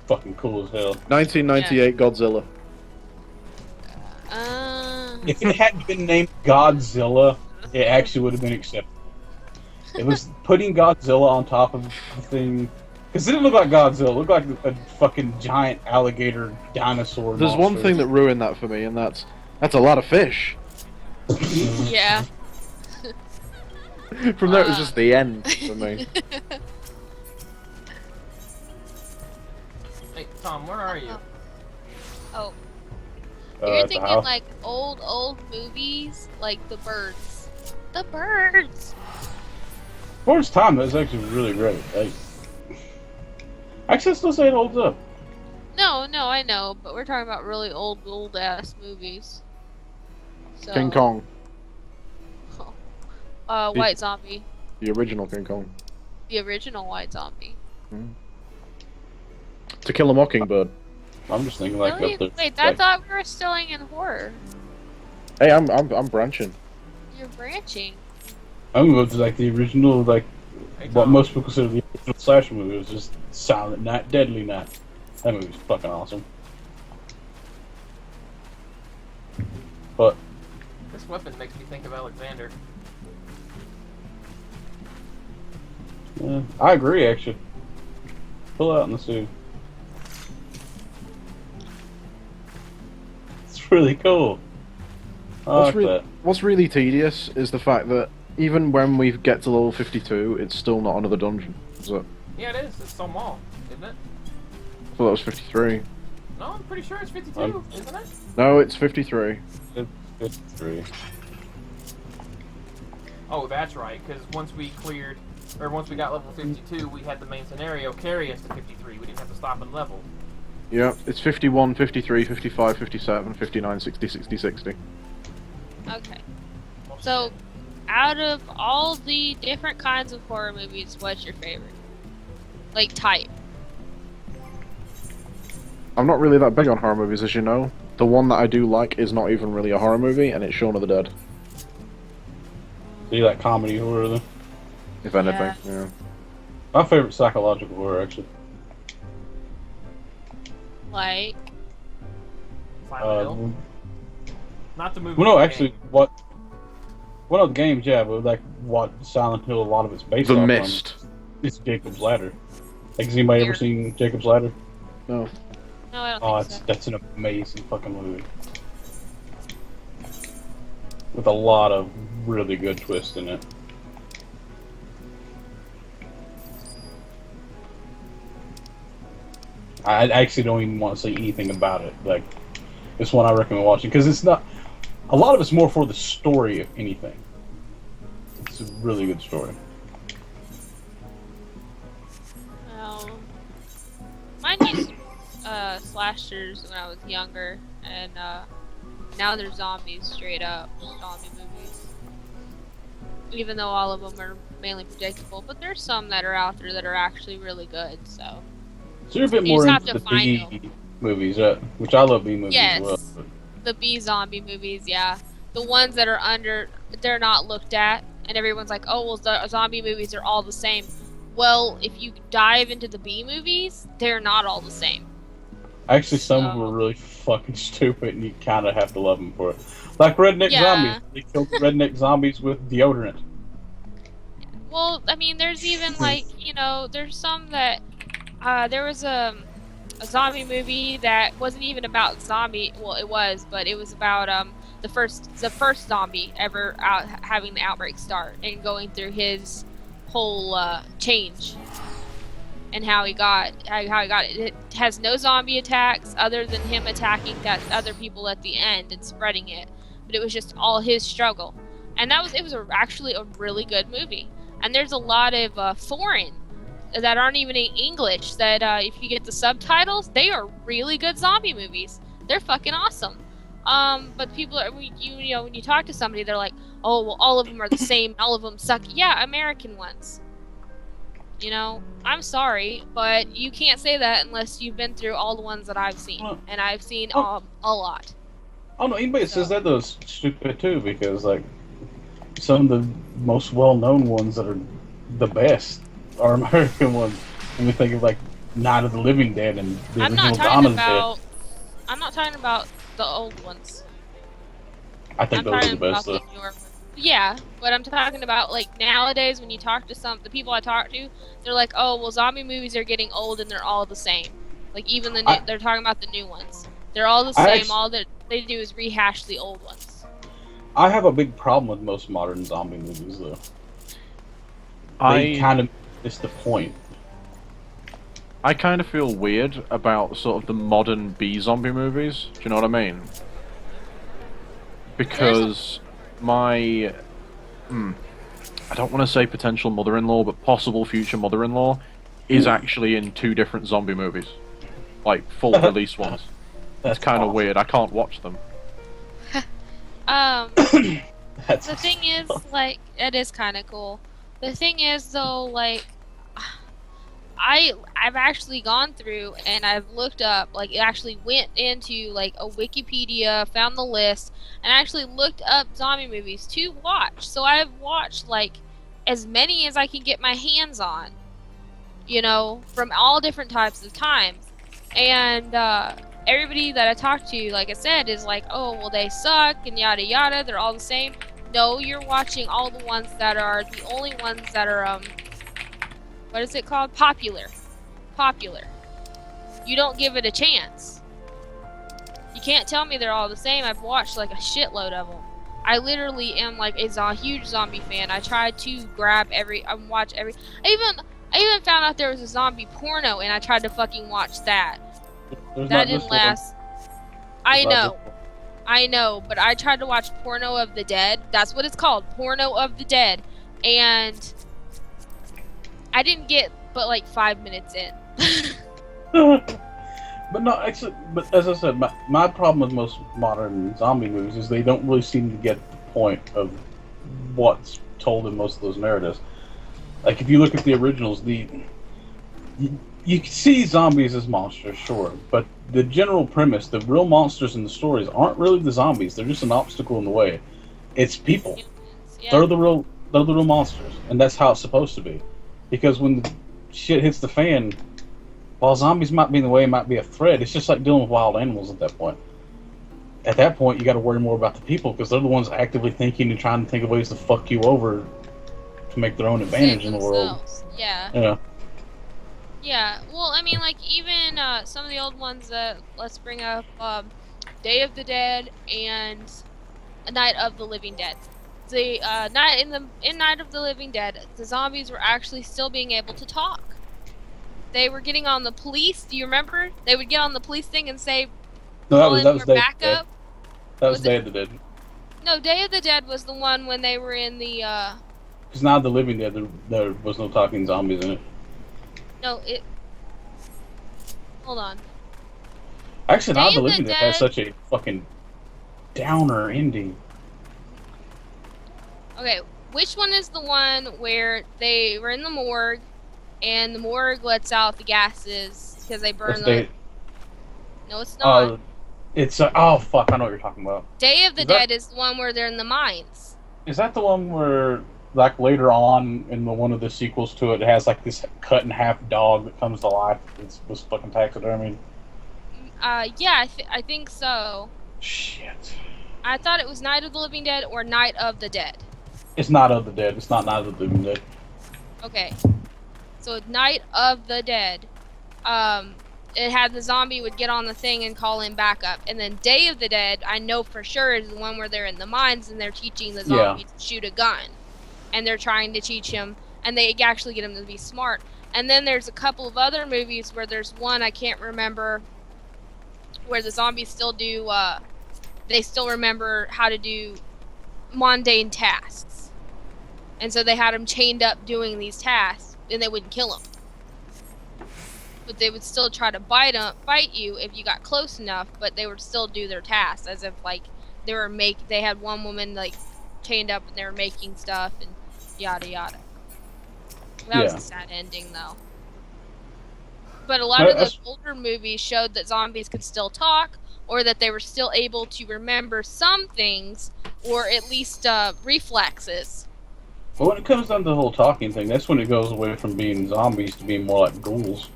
fucking cool as hell. 1998 Godzilla. If it hadn't been named Godzilla, it actually would have been accepted. It was putting Godzilla on top of the thing. Because it didn't look like Godzilla, it looked like a fucking giant alligator dinosaur. There's one thing that ruined that for me, and that's a lot of fish. Yeah. From there, it was just the end for me. Hey, Tom, where are you? Oh. You're thinking house. like old movies, like The Birds. The Birds! For its time, that was actually really great. Actually, I still say it holds up. No, I know, but we're talking about really old ass movies. So, King Kong. White Zombie. The original King Kong. The original White Zombie. To Kill a Mockingbird. I'm just thinking like Really? up there. Wait, I thought we were still in horror. Hey, I'm branching. You're branching. I'm gonna go to like the original, like Hey, what Tom. most people consider the original slasher movie. It was just Silent Night, Deadly Night. That movie was fucking awesome. But This weapon makes me think of Alexander. I agree, actually. Pull out and see. It's really cool. I like that. What's really tedious is the fact that even when we get to level 52, it's still not another dungeon. Is it? Yeah, it is. It's so small, isn't it? I thought that was 53. No, I'm pretty sure it's 52, isn't it? No, it's 53. It's 53. Oh, that's right, because once we got level 52, we had the main scenario carry us to 53. We didn't have to stop and level. Yeah, it's 51, 53, 55, 57, 59, 60, 60, 60. Okay. So, out of all the different kinds of horror movies, what's your favorite? Like, type. I'm not really that big on horror movies, as you know. The one that I do like is not even really a horror movie, and it's Shaun of the Dead. Do you like comedy horror then? If anything, yeah. My favorite psychological horror, actually. Like, Silent Hill? Not the movie. Well, no, the actually, game. one of the games, yeah, but like what Silent Hill, a lot of it's based The off Mist. on, it's Jacob's Ladder. Like, has anybody ever seen Jacob's Ladder? No. no, I don't think so. That's an amazing fucking movie. With a lot of really good twists in it. I actually don't even want to say anything about it. Like, it's one I recommend watching because it's not. A lot of it's more for the story, if anything. It's a really good story. Well, mine used slashers when I was younger, and now they're zombies, straight up zombie movies. Even though all of them are mainly predictable, but there's some that are out there that are actually really good. So you're a bit You more just have into to the find B movies, which I love B movies Yes. as well. But the B zombie movies, yeah, the ones that are they're not looked at, and everyone's like, oh well, the zombie movies are all the same. Well, if you dive into the B movies, they're not all the same. actually, some of them are really fucking stupid, and you kind of have to love them for it. Like Redneck Yeah. Zombies. They killed redneck zombies with deodorant. Well, I mean, there's even like, there's some that there was a zombie movie that wasn't even about zombie. Well, it was, but it was about the first zombie ever having the outbreak start and going through his whole change and how he got it. It has no zombie attacks other than him attacking that other people at the end and spreading it. But it was just all his struggle, and it was actually a really good movie. And there's a lot of foreign that aren't even in English that if you get the subtitles, they are really good zombie movies. They're fucking awesome. But people are, when you talk to somebody, they're like, oh, well, all of them are the same. All of them suck. Yeah, American ones. I'm sorry, but you can't say that unless you've been through all the ones that I've seen. And I've seen a lot. Oh no, anybody that says that though is stupid too, because like some of the most well-known ones that are the best are American ones. When we think of like Night of the Living Dead and the I'm original not talking Dawn about. Dead. I'm not talking about the old ones. I think I'm those are talking the best about though. the newer ones. Yeah, but I'm talking about like nowadays when you talk to the people I talk to, they're like, oh well, zombie movies are getting old and they're all the same. Like even they're talking about the new ones. They're all the same. All that they do is rehash the old ones. I have a big problem with most modern zombie movies though. They kind of miss the point. I kind of feel weird about sort of the modern B zombie movies. Do you know what I mean? Because my, I don't want to say potential mother-in-law, but possible future mother-in-law is actually in 2 different zombie movies, like full release ones. That's kind of awesome. weird. I can't watch them. The thing is, like, it is kind of cool. The thing is, though, like, I've actually gone through and I've looked up, like, actually went into, like, a Wikipedia, found the list, and actually looked up zombie movies to watch. So I've watched, like, as many as I can get my hands on, from all different types of times. And, everybody that I talk to, like I said, is like, oh, well, they suck, and yada yada, they're all the same. No, you're watching all the ones that are, the only ones that are, what is it called? Popular. You don't give it a chance. You can't tell me they're all the same. I've watched like a shitload of them. I literally am like a huge zombie fan. I tried to watch every. I even found out there was a zombie porno, and I tried to fucking watch that. There's That not didn't this last. one. I There's not know. this one. I know, but I tried to watch Porno of the Dead. That's what it's called, Porno of the Dead. And I didn't get but like 5 minutes in. But no, actually, but as I said, my problem with most modern zombie movies is they don't really seem to get the point of what's told in most of those narratives. Like, if you look at the originals, you can see zombies as monsters, sure, but the general premise, the real monsters in the stories aren't really the zombies. They're just an obstacle in the way. It's people. Yeah. They're the real monsters, and that's how it's supposed to be. Because when the shit hits the fan, while zombies might be in the way, might be a threat, it's just like dealing with wild animals at that point. At that point, you got to worry more about the people, because they're the ones actively thinking and trying to think of ways to fuck you over to make their own advantage in the world. Yeah. Yeah. Yeah, well, I mean, like, even some of the old ones that, let's bring up Day of the Dead and Night of the Living Dead. The in Night of the Living Dead, the zombies were actually still being able to talk. They were getting on the police. Do you remember? They would get on the police thing and say, No, "Call that in was for Day. backup." That was Day of the Dead. No, Day of the Dead was the one when they were in the. Because now the Living Dead, there was no talking zombies in it. No, it. Hold on. Actually, now Day the of the Living Dead Dead- has such a fucking downer ending. Okay, which one is the one where they were in the morgue, and the morgue lets out the gases because they burn the... No, it's not. It's oh fuck! I know what you're talking about. Day of the Dead is the one where they're in the mines. Is that the one where, like, later on in one of the sequels to it, it has like this cut in half dog that comes to life? It was fucking taxidermy. Yeah, I think so. Shit. I thought it was Night of the Living Dead or Night of the Dead. It's not of the Dead. It's not Night of the Living Dead. Okay. So Night of the Dead, it had the zombie would get on the thing and call in backup. And then Day of the Dead, I know for sure, is the one where they're in the mines and they're teaching the zombie to shoot a gun. And they're trying to teach him, and they actually get him to be smart. And then there's a couple of other movies where there's one, I can't remember, where the zombies still do, they still remember how to do mundane tasks. And so they had him chained up doing these tasks, and they wouldn't kill him. But they would still try to bite you if you got close enough, but they would still do their tasks, as if, like, they had one woman, like, chained up, and they were making stuff, and yada yada. That was a sad ending, though. But a lot of those older movies showed that zombies could still talk, or that they were still able to remember some things, or at least reflexes. But when it comes down to the whole talking thing, that's when it goes away from being zombies to being more like ghouls.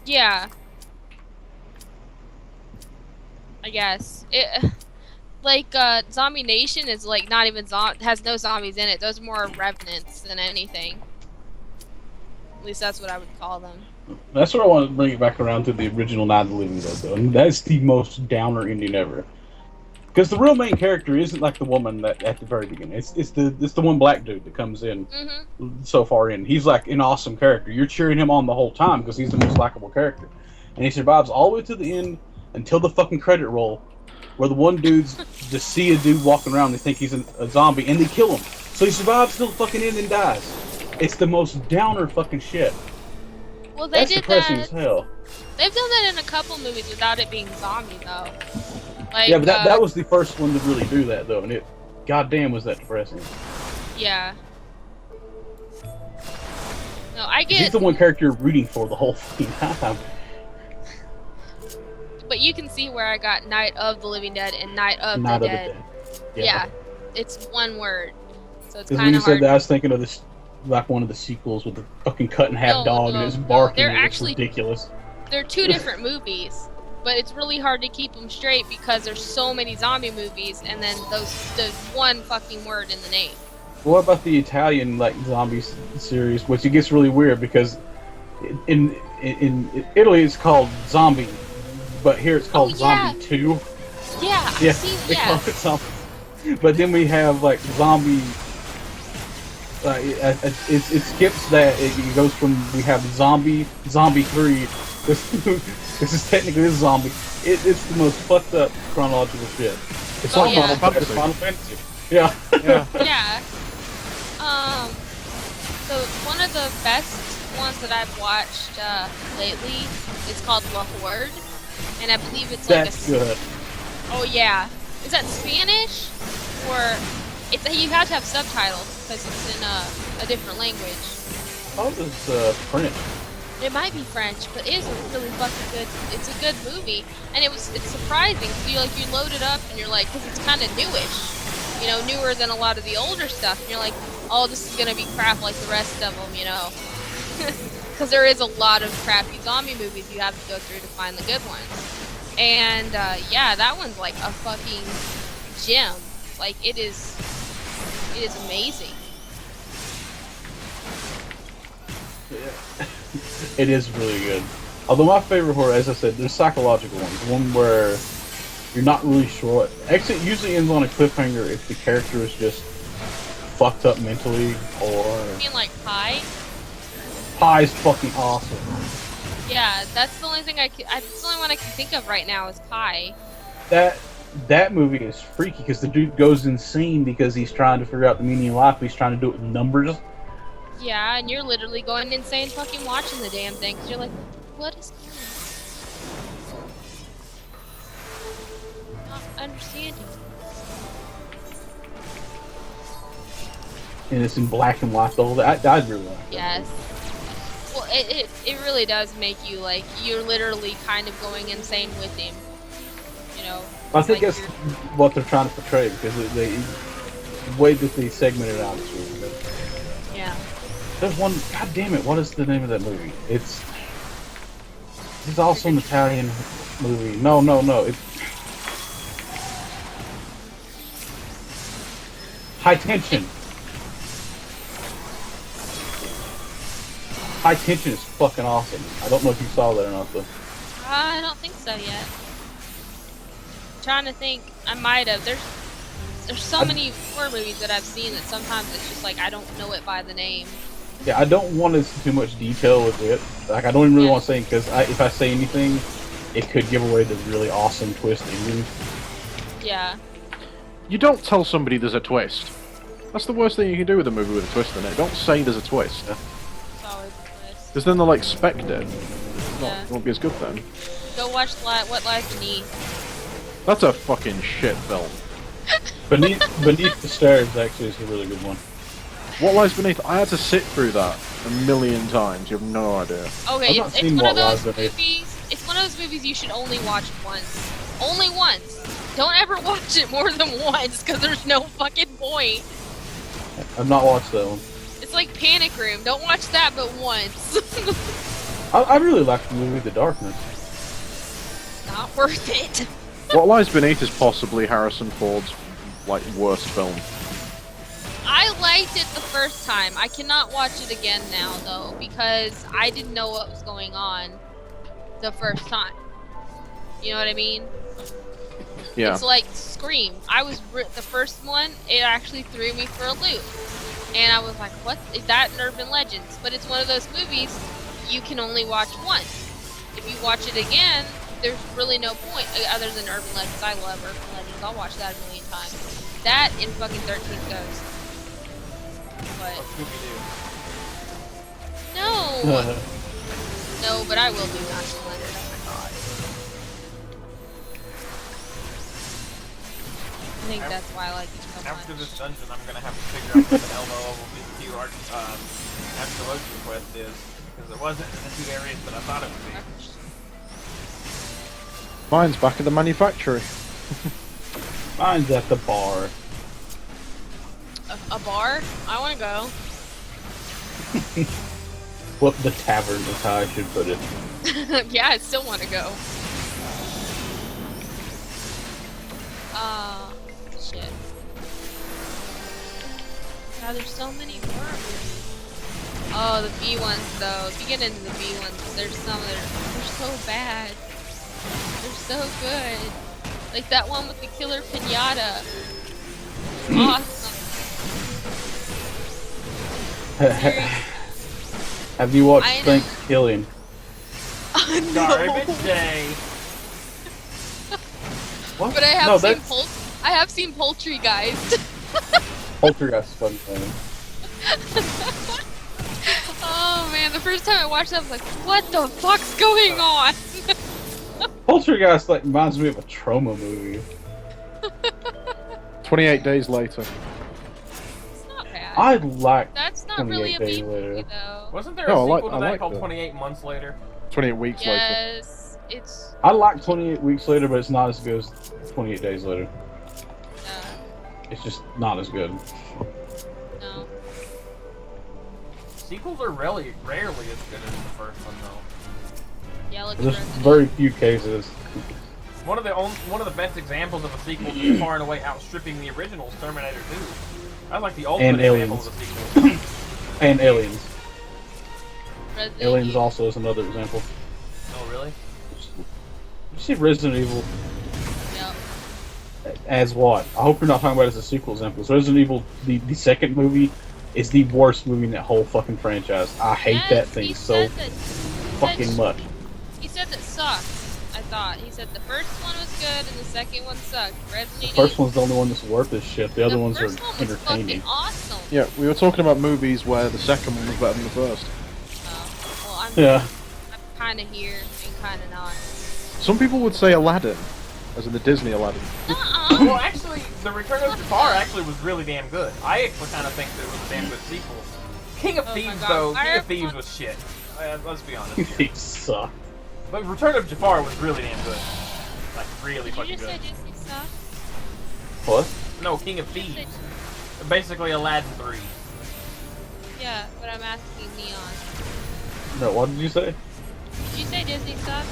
Yeah. I guess. Zombie Nation is, like, not even has no zombies in it. Those are more revenants than anything. At least that's what I would call them. That's where I want to bring it back around to the original Night of the Living Dead, though. And that's the most downer ending ever. Because the real main character isn't like the woman that at the very beginning. It's the one black dude that comes in so far in. He's like an awesome character. You're cheering him on the whole time because he's the most likable character. And he survives all the way to the end until the fucking credit roll, where the one dude's just see a dude walking around and they think he's a zombie and they kill him. So he survives till the fucking end and dies. It's the most downer fucking shit. Well, that's depressing as hell. They've done that in a couple movies without it being zombie, though. Like, yeah, but that was the first one to really do that, though, and goddamn, was that depressing. Yeah. No, I get. He's the one character you're rooting for the whole fucking time. But you can see where I got Night of the Living Dead and Night of the Dead. Yeah, it's one word, so it's kind of hard. When you said that, I was thinking of this, like one of the sequels with the fucking cut in half dog and it's barking. They're and actually ridiculous. They're two different movies. But it's really hard to keep them straight because there's so many zombie movies, and then there's one fucking word in the name. What about the Italian zombie series, which it gets really weird because in Italy it's called Zombie, but here it's called Zombie 2. Yeah, they call it Zombie. But then we have like Zombie. It skips that. It goes from we have Zombie 3. This is technically a zombie. It's the most fucked up chronological shit. It's Oh, like yeah. Final Fantasy. Yeah. Yeah. Yeah. So one of the best ones that I've watched lately is called La Horde, and I believe it's like That's good. Oh yeah, is that Spanish or you have to have subtitles because it's in a different language. I thought it was French. It might be French, but it is a really fucking good. It's a good movie, and it's surprising. So you load it up and you're like, because it's kind of newish, newer than a lot of the older stuff. And you're like, oh, this is gonna be crap like the rest of them, because there is a lot of crappy zombie movies you have to go through to find the good ones. And yeah, that one's like a fucking gem. Like it is amazing. Yeah. It is really good. Although my favorite horror, as I said, there's psychological ones. One where you're not really sure. Actually, it usually ends on a cliffhanger if the character is just fucked up mentally, or... You mean like Pi? Pi's fucking awesome. Yeah, that's the only thing that's the only one I can think of right now is Pi. That movie is freaky because the dude goes insane because he's trying to figure out the meaning of life, but he's trying to do it with numbers. Yeah, and you're literally going insane fucking watching the damn thing because you're like, what is going on? Not understanding. And it's in black and white though. I'd really like that. Yes. Well, it really does make you like you're literally kind of going insane with him. I think like that's what they're trying to portray because the way that they segment it out is really good. Yeah. There's one. God damn it! What is the name of that movie? It's also an Italian movie. No. It's High Tension. High Tension is fucking awesome. I don't know if you saw that or not though. I don't think so yet. I'm trying to think. I might have. There's so many horror movies that I've seen that sometimes it's just like I don't know it by the name. Yeah, I don't want to see too much detail with it. Like, I don't even really want to say because if I say anything, it could give away the really awesome twist ending. Yeah. You don't tell somebody there's a twist. That's the worst thing you can do with a movie with a twist in it. Don't say there's a twist. It's always a twist. Because then they'll expect it. Yeah. It won't be as good then. Go watch What Lies Beneath. That's a fucking shit film. Beneath the Stairs actually is a really good one. What Lies Beneath? I had to sit through that a million times. You have no idea. Okay, not it's seen one of What Lies those Beneath. movies. It's one of those movies you should only watch once. Only once. Don't ever watch it more than once, because there's no fucking point. I've not watched that one. It's like Panic Room. Don't watch that but once. I really like the movie The Darkness. Not worth it. What Lies Beneath is possibly Harrison Ford's worst film. I liked it the first time. I cannot watch it again now, though, because I didn't know what was going on the first time. You know what I mean? Yeah. It's like Scream. The first one, it actually threw me for a loop. And I was like, what? Is that in Urban Legends? But it's one of those movies you can only watch once. If you watch it again, there's really no point other than Urban Legends. I love Urban Legends. I'll watch that a million times. That and fucking 13 Ghosts. But no, no, but I will do National Leonard. Oh my god. I think that's why I like it so much. After this dungeon, I'm gonna have to figure out what the hell the level BQ Astrologian quest is, because it wasn't in the two areas that I thought it would be. Mine's back at the manufactory. Mine's at the bar. A bar? I want to go. Well, the tavern is how I should put it. Yeah, I still want to go. Shit. God, there's so many horror movies. Oh, the B ones though. If you get into the B ones, there's some that they're so bad. They're so good. Like that one with the killer pinata. Awesome. Have you watched Thanksgiving? No. Garbage Day. What? But I have no, seen that's... I have seen Poultrygeist. Poltergeist is fun thing. Oh man, the first time I watched that, I was like, what the fuck's going on? Poltergeist like reminds me of a trauma movie. 28 days later. It's not bad. I like That's not really a 28 Days B movie Later. though. Wasn't there a No, sequel to I that like called that. 28 Months Later? 28 weeks later. Yes, it's. I like 28 Weeks Later, but it's not as good as 28 Days Later. It's just not as good. No. Sequels are rarely as good as the first one, though. Yeah, look at There's Resident very few cases. One of the best examples of a sequel far and away outstripping the original is Terminator 2. That's like the ultimate example Aliens. of a sequel. And Aliens. Resident Aliens Evil. also is another example. Oh, really? You see Resident Evil Yep. as what? I hope you're not talking about it as a sequel example. So Resident Evil, the second movie, is the worst movie in that whole fucking franchise. I hate Yes, that he thing said so that- fucking much. He said that sucked. I thought he said the first one was good and the second one sucked. Resident The Evil. first one's the only one that's worth this shit. The other ones are first one was entertaining. fucking awesome. Yeah, we were talking about movies where the second one was better than the first. Well, I'm Yeah. kind of here and kind of not. Some people would say Aladdin, as in the Disney Aladdin. Well, actually, The Return of Jafar actually was really damn good. I actually kind of think that it was a damn good sequel. King of Oh my Thieves, God. though, King Fire of Thieves Fun- was shit. Let's be honest. They suck. But Return of Jafar was really damn good. Like, really Did you fucking just say good. Disney sucked? What? No, King of Did you Thieves. say- Basically Aladdin 3. Yeah, but I'm asking Neon. No, what did you say? Did you say Disney sucked?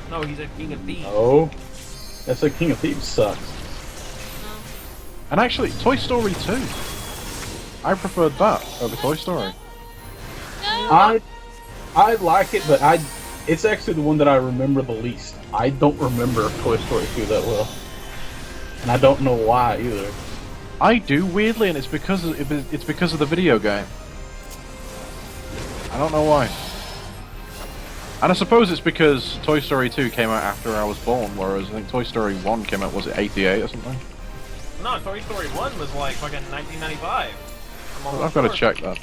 No, he said King of Thieves. Oh. That's like King of Thieves sucks. No. And actually, Toy Story 2. I preferred that over Toy Story. No. I like it, but it's actually the one that I remember the least. I don't remember Toy Story 2 that well. And I don't know why either. I do, weirdly, and it's because of the video game. I don't know why. And I suppose it's because Toy Story 2 came out after I was born, whereas I think Toy Story 1 came out, was it 88 or something? No, Toy Story 1 was like fucking 1995. I'm almost I've got to sure. check that.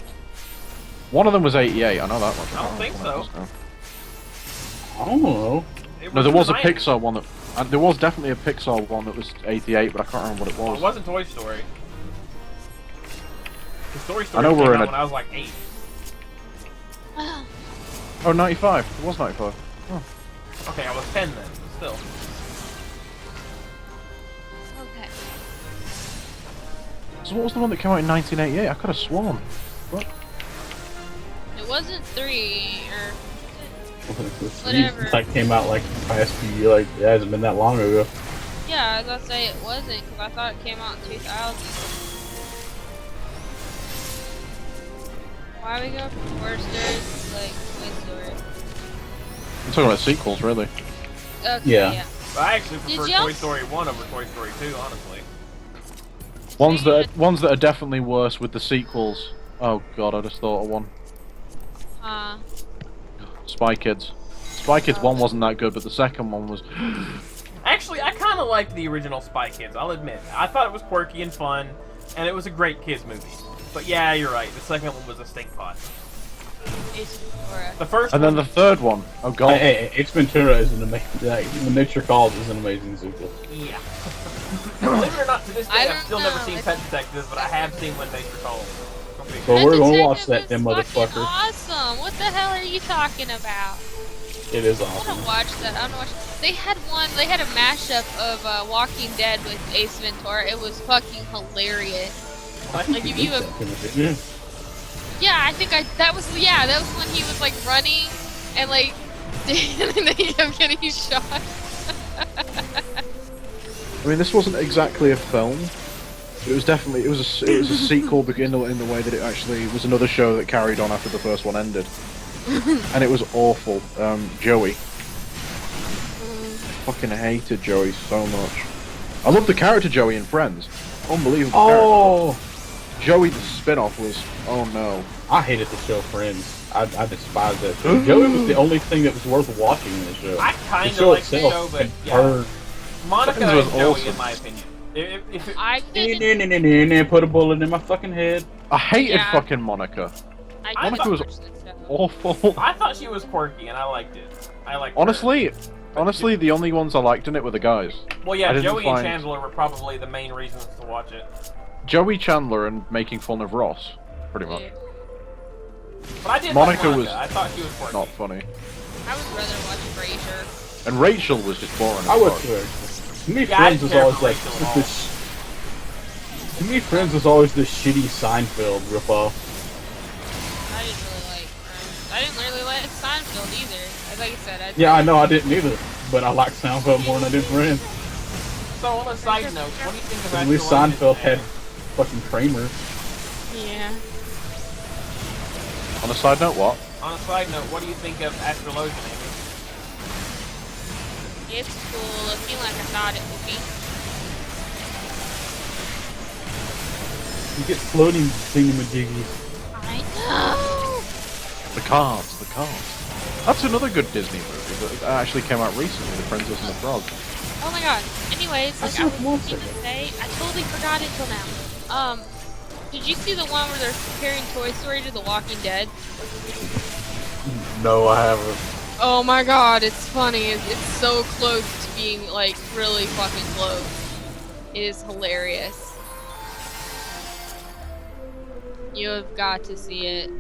One of them was 88, I know that much. I don't think remember what so. it was now. I don't know. It No, there was a 90s. Pixar one that... And there was definitely a Pixar one that was 88, but I can't remember what it Well, was. it wasn't Toy Story. The Toy I Story know came we're out in a- when I was like 8. Oh, 95. It was 95. Oh. Okay, I was 10 then, but still. Okay. So what was the one that came out in 1988? I could have sworn. What? It wasn't 3 or. The Whatever. Like came out like past few years, like it hasn't been that long ago. Yeah, I was about to say it wasn't because I thought it came out in 2000. Why we go from worsters to like Toy Story? I'm talking about sequels, really. Okay, Yeah. yeah. But I actually Did prefer y'all- Toy Story 1 over Toy Story 2, honestly. Ones that are definitely worse with the sequels. Oh god, I just thought of one. Spy Kids. Spy Kids 1 wasn't that good, but the second one was... Actually, I kind of liked the original Spy Kids, I'll admit. I thought it was quirky and fun, and it was a great kids movie. But yeah, you're right, the second one was a stink pot. Ace Ventura. The first And then one, the third one. Oh god. Hey, Ace Ventura is an amazing. Like, When Nature Calls is an amazing sequel. yeah. Believe it or not, to this I day, I've don't still never know, seen it's- Pet Detective, but I have seen When Nature Calls. Okay. So we're gonna Detective watch that, is them fucking motherfucker. Awesome! What the hell are you talking about? It is I awesome. wanna watch that. I wanna watch. They had a mashup of Walking Dead with Ace Ventura. It was fucking hilarious. Like if you have, yeah, I think that was when he was like running and like and then he kept getting shot. I mean, this wasn't exactly a film. It was definitely it was a sequel in the way that it actually was another show that carried on after the first one ended, and it was awful. Joey, fucking hated Joey so much. I love the character Joey in Friends. Unbelievable. Oh, Joey the spin-off was no. I hated the show Friends. I despised that show. Joey was the only thing that was worth watching in the show. I The kind of show like the itself show, but had yeah. turned- Monica Friends and was Joey, awesome. in my opinion. I couldn't. Put a bullet in my fucking head. I hated Yeah. fucking Monica. I Monica couldn't was watch this show. awful. I thought she was quirky, and I liked it. I liked her. Honestly, the only ones I liked in it were the guys. Well, I yeah, didn't Joey and find- Chandler were probably the main reasons to watch it. Joey Chandler and making fun of Ross, pretty much. Yeah. But I did Monica like was I thought she was quirky. Not funny. I would rather watch Frasier. And Rachel was just boring. I as would fuck. too. To me, Yeah, I Friends didn't was care always for like Rachel at all. this. To me, Friends was always this shitty Seinfeld ripoff. I didn't really like Friends. I didn't really like Seinfeld either. Like I said, Yeah, I know I didn't either, but I liked Seinfeld more than I did Friends. So on a side note, what do you think of At least Astrologian? Seinfeld had fucking Kramer. Yeah. On a side note, what? On a side note, what do you think of Astrologian, Amy? It's cool looking like I thought it would be. You get floating thingamajiggies. I know! The Cards. That's another good Disney movie that actually came out recently, The Princess and the Frog. Oh my god. Anyways, I like saw I it was months going to ago. say, I totally forgot it till now. Did you see the one where they're comparing Toy Story to The Walking Dead? No, I haven't. Oh my god, it's funny. It's so close to being, like, really fucking close. It is hilarious. You have got to see it.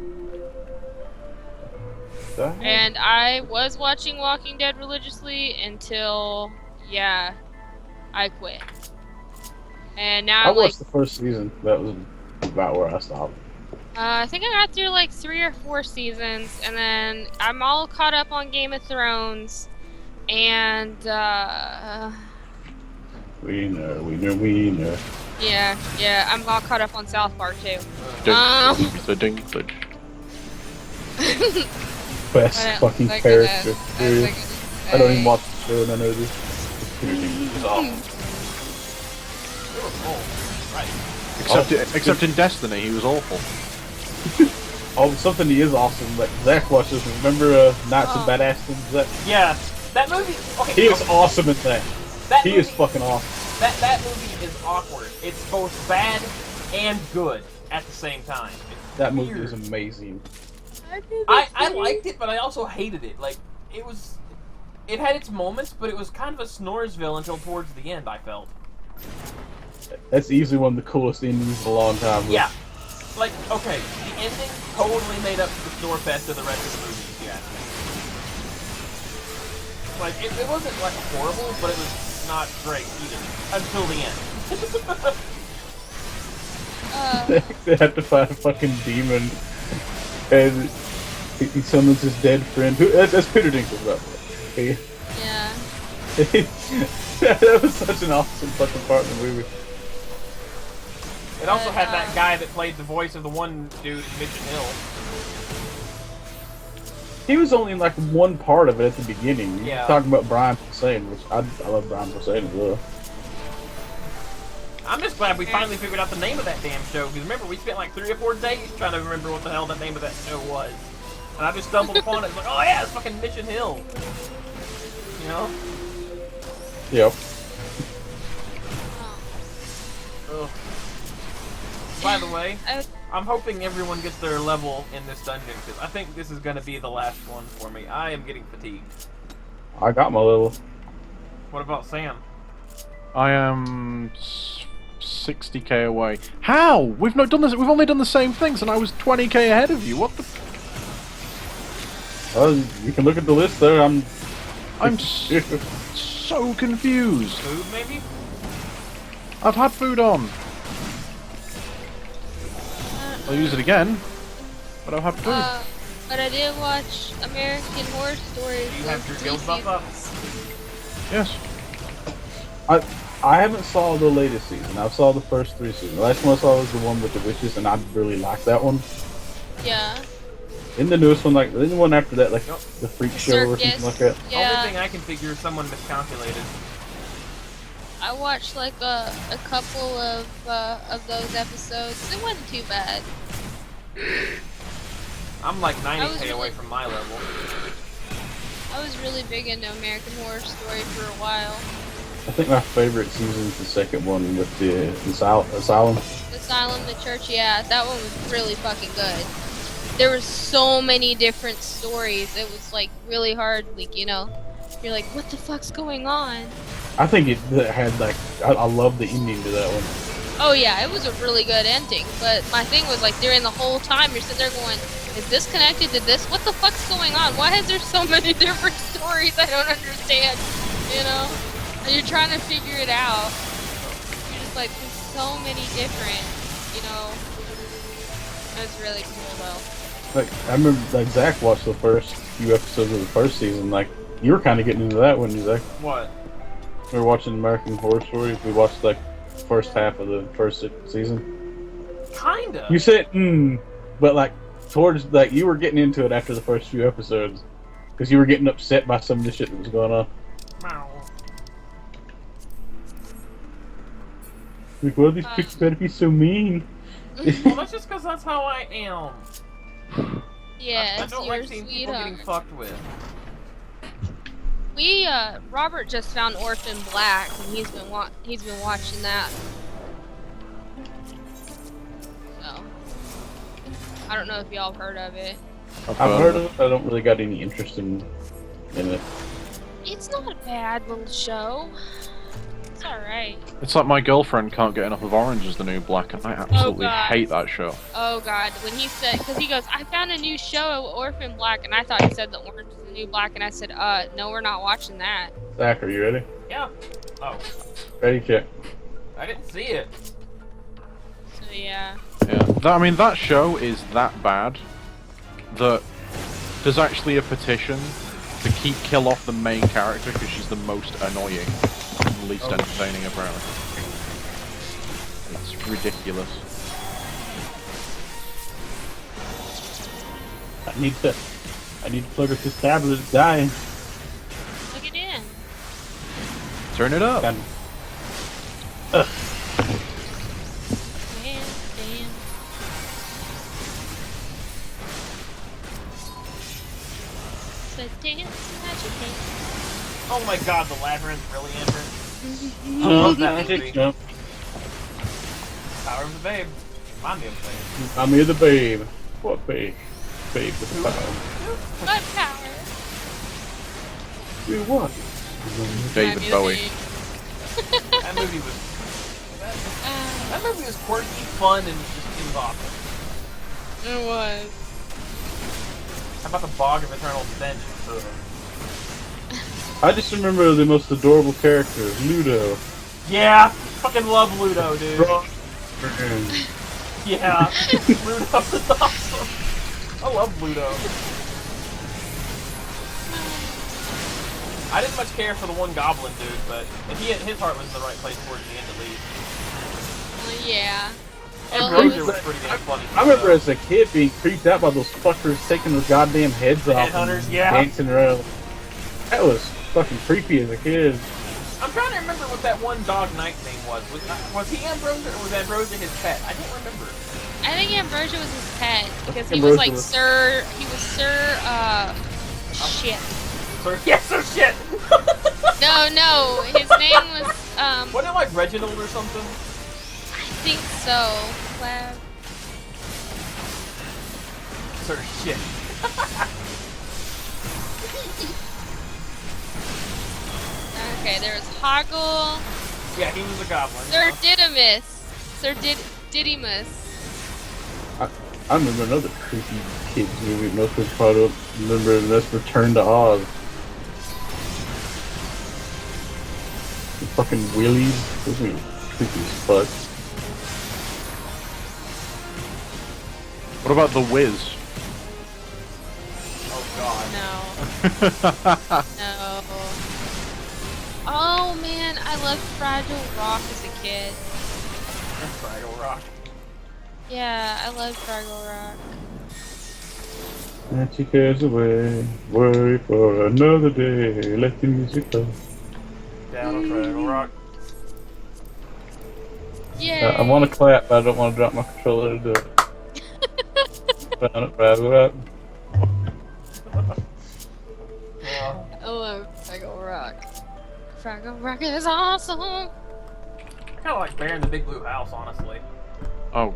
And I was watching Walking Dead religiously until, yeah, I quit. And now, I like, watched the first season. That was about where I stopped. I think I got through like 3 or 4 seasons, and then I'm all caught up on Game of Thrones, and Wiener. yeah, I'm all caught up on South Park too. Dinklage. Best fucking character. Period. I I don't even watch the show and I know this. It's awful. Except in Destiny, he was awful. Oh, something he is awesome. Like Zach watches. Remember Knights of Badassdom? Zach? Yeah, that movie. Okay, He is awesome in that. That He movie, is fucking awesome. That movie is awkward. It's both bad and good at the same time. It's That movie weird. is amazing. I liked it, but I also hated it. Like it had its moments, but it was kind of a Snoresville until towards the end. I felt. That's easily one of the coolest endings in a long time. Yeah, like okay, the ending totally made up for the Snorefest of the rest of the movie. If you ask me. Like it wasn't like horrible, but it was not great either until the end. They had to fight a fucking demon, and he summons his dead friend. That's Peter Dinklage, by the way. Yeah. That was such an awesome fucking part of the movie. It also had that guy that played the voice of the one dude in Mission Hill. He was only in like one part of it at the beginning. Yeah. You're talking about Brian Posehn, which I love Brian Posehn as well. I'm just glad we finally figured out the name of that damn show, because remember, we spent like 3 or 4 days trying to remember what the hell the name of that show was. And I just stumbled upon it, like, oh yeah, it's fucking Mission Hill. You know? Yep. Ugh. By the way, I'm hoping everyone gets their level in this dungeon, because I think this is going to be the last one for me. I am getting fatigued. I got my little. What about Sam? I am 60k away. How? We've not done this. We've only done the same things, and I was 20k ahead of you. What the? You can look at the list there. I'm so confused. Food, maybe? I've had food on. I'll use it again, but I've had food. But I did watch American Horror Story. Do you have your guild buff up? Yes. I haven't saw the latest season. I saw the first 3 seasons. The last one I saw was the one with the witches, and I really liked that one. Yeah. In the newest one, like the one after that, like Yep. the Freak Show or something like that. Yeah. Only thing I can figure is someone miscalculated. I watched like a couple of those episodes. It wasn't too bad. I'm like 90k really- away from my level. I was really big into American Horror Story for a while. I think my favorite season is the second one with the asylum. Asylum, the church, yeah, that one was really fucking good. There were so many different stories. It was like really hard, like, you know, you're like, what the fuck's going on? I think it had like I love the ending to that one. Oh yeah, it was a really good ending. But my thing was like during the whole time you're sitting there going, is this connected to this? What the fuck's going on? Why is there so many different stories? I don't understand. You know? And you're trying to figure it out. You're just like, there's so many different, you know. That's really cool though. Like I remember, like Zach watched the first few episodes of the first season. Like you were kind of getting into that, weren't you, Zach? What? We were watching American Horror Story. We watched like the first half of the first season. Kinda. You said, but like towards like you were getting into it after the first few episodes because you were getting upset by some of the shit that was going on. Like, well, these people better be so mean. Well, that's just because that's how I am. Yes, I don't you're like seeing people getting fucked with. We Robert just found Orphan Black, and he's been watching that. So I don't know if y'all have heard of it. I've heard of it. I don't really got any interest in it. It's not a bad little show. It's alright. It's like my girlfriend can't get enough of Orange is the New Black, and I absolutely hate that show. Oh god, when he said, because he goes, I found a new show, Orphan Black, and I thought he said the Orange is the New Black, and I said, no, we're not watching that. Zach, are you ready? Yeah. Oh. Ready, check. I didn't see it. So yeah. Yeah, I mean, that show is that bad that there's actually a petition to kill off the main character because she's the most annoying and least entertaining apparently. It's ridiculous. I need to plug up this tablet. It's dying. Plug it in. Turn it up. Man, damn. So dance, magic dance. Oh my god, the labyrinth really entered. I Jump, love that movie. jump. Power of the Babe. Remind me of things. I'm here, the babe. What babe? Babe with the power. What power? Do what? David Bowie. That movie was. That movie was quirky, fun, and just it was awesome. It was. How about the Bog of Eternal Stench? I just remember the most adorable characters, Ludo. Yeah, fucking love Ludo, dude. Man. Yeah, Ludo is awesome. I love Ludo. I didn't much care for the one goblin dude, but his heart was in the right place towards the end at least. Well, yeah. Ambrosia was pretty damn funny. I remember as a kid being creeped out by those fuckers taking their goddamn heads off Headhunters, and yeah. dancing around. That was fucking creepy as a kid. I'm trying to remember what that one dog knight name was. Was he Ambrosia or was Ambrosia his pet? I don't remember. I think Ambrosia was his pet because he Ambrosia was like was- Sir. He was Sir. Shit. Yes, so shit. No, his name was Wasn't it like Reginald or something? I think so. Well, Sir shit. okay, there was Hoggle, Yeah, he was a goblin. Sir Didymus, Sir Didymus. I remember another creepy kids movie most was part of. Remember that's Return to Oz. The fucking Willies. Those were creepy as fuck. What about The Wiz? Oh god. No. No. Oh man, I loved Fragile Rock as a kid. Fraggle Rock. Yeah, I loved Fraggle Rock. And she cares away. Worry for another day. Let the music go. Down on Fraggle Rock. Yeah. I want to clap, but I don't want to drop my controller to do it. Found it, Fraggle Rock. Yeah. I love Fraggle Rock. Fraggle Rock is awesome. I kind of like Bear in the Big Blue House, honestly. Oh,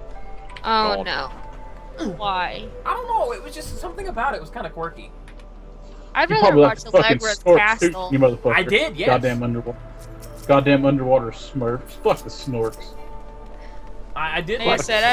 Oh God. no. Why? I don't know. It was just something about it was kind of quirky. I'd You rather probably like watch the fucking Allegra's snorks too, Castle. you motherfucker. I did, yes. Goddamn underwater smurfs. Fuck the snorks. I did Like I like said,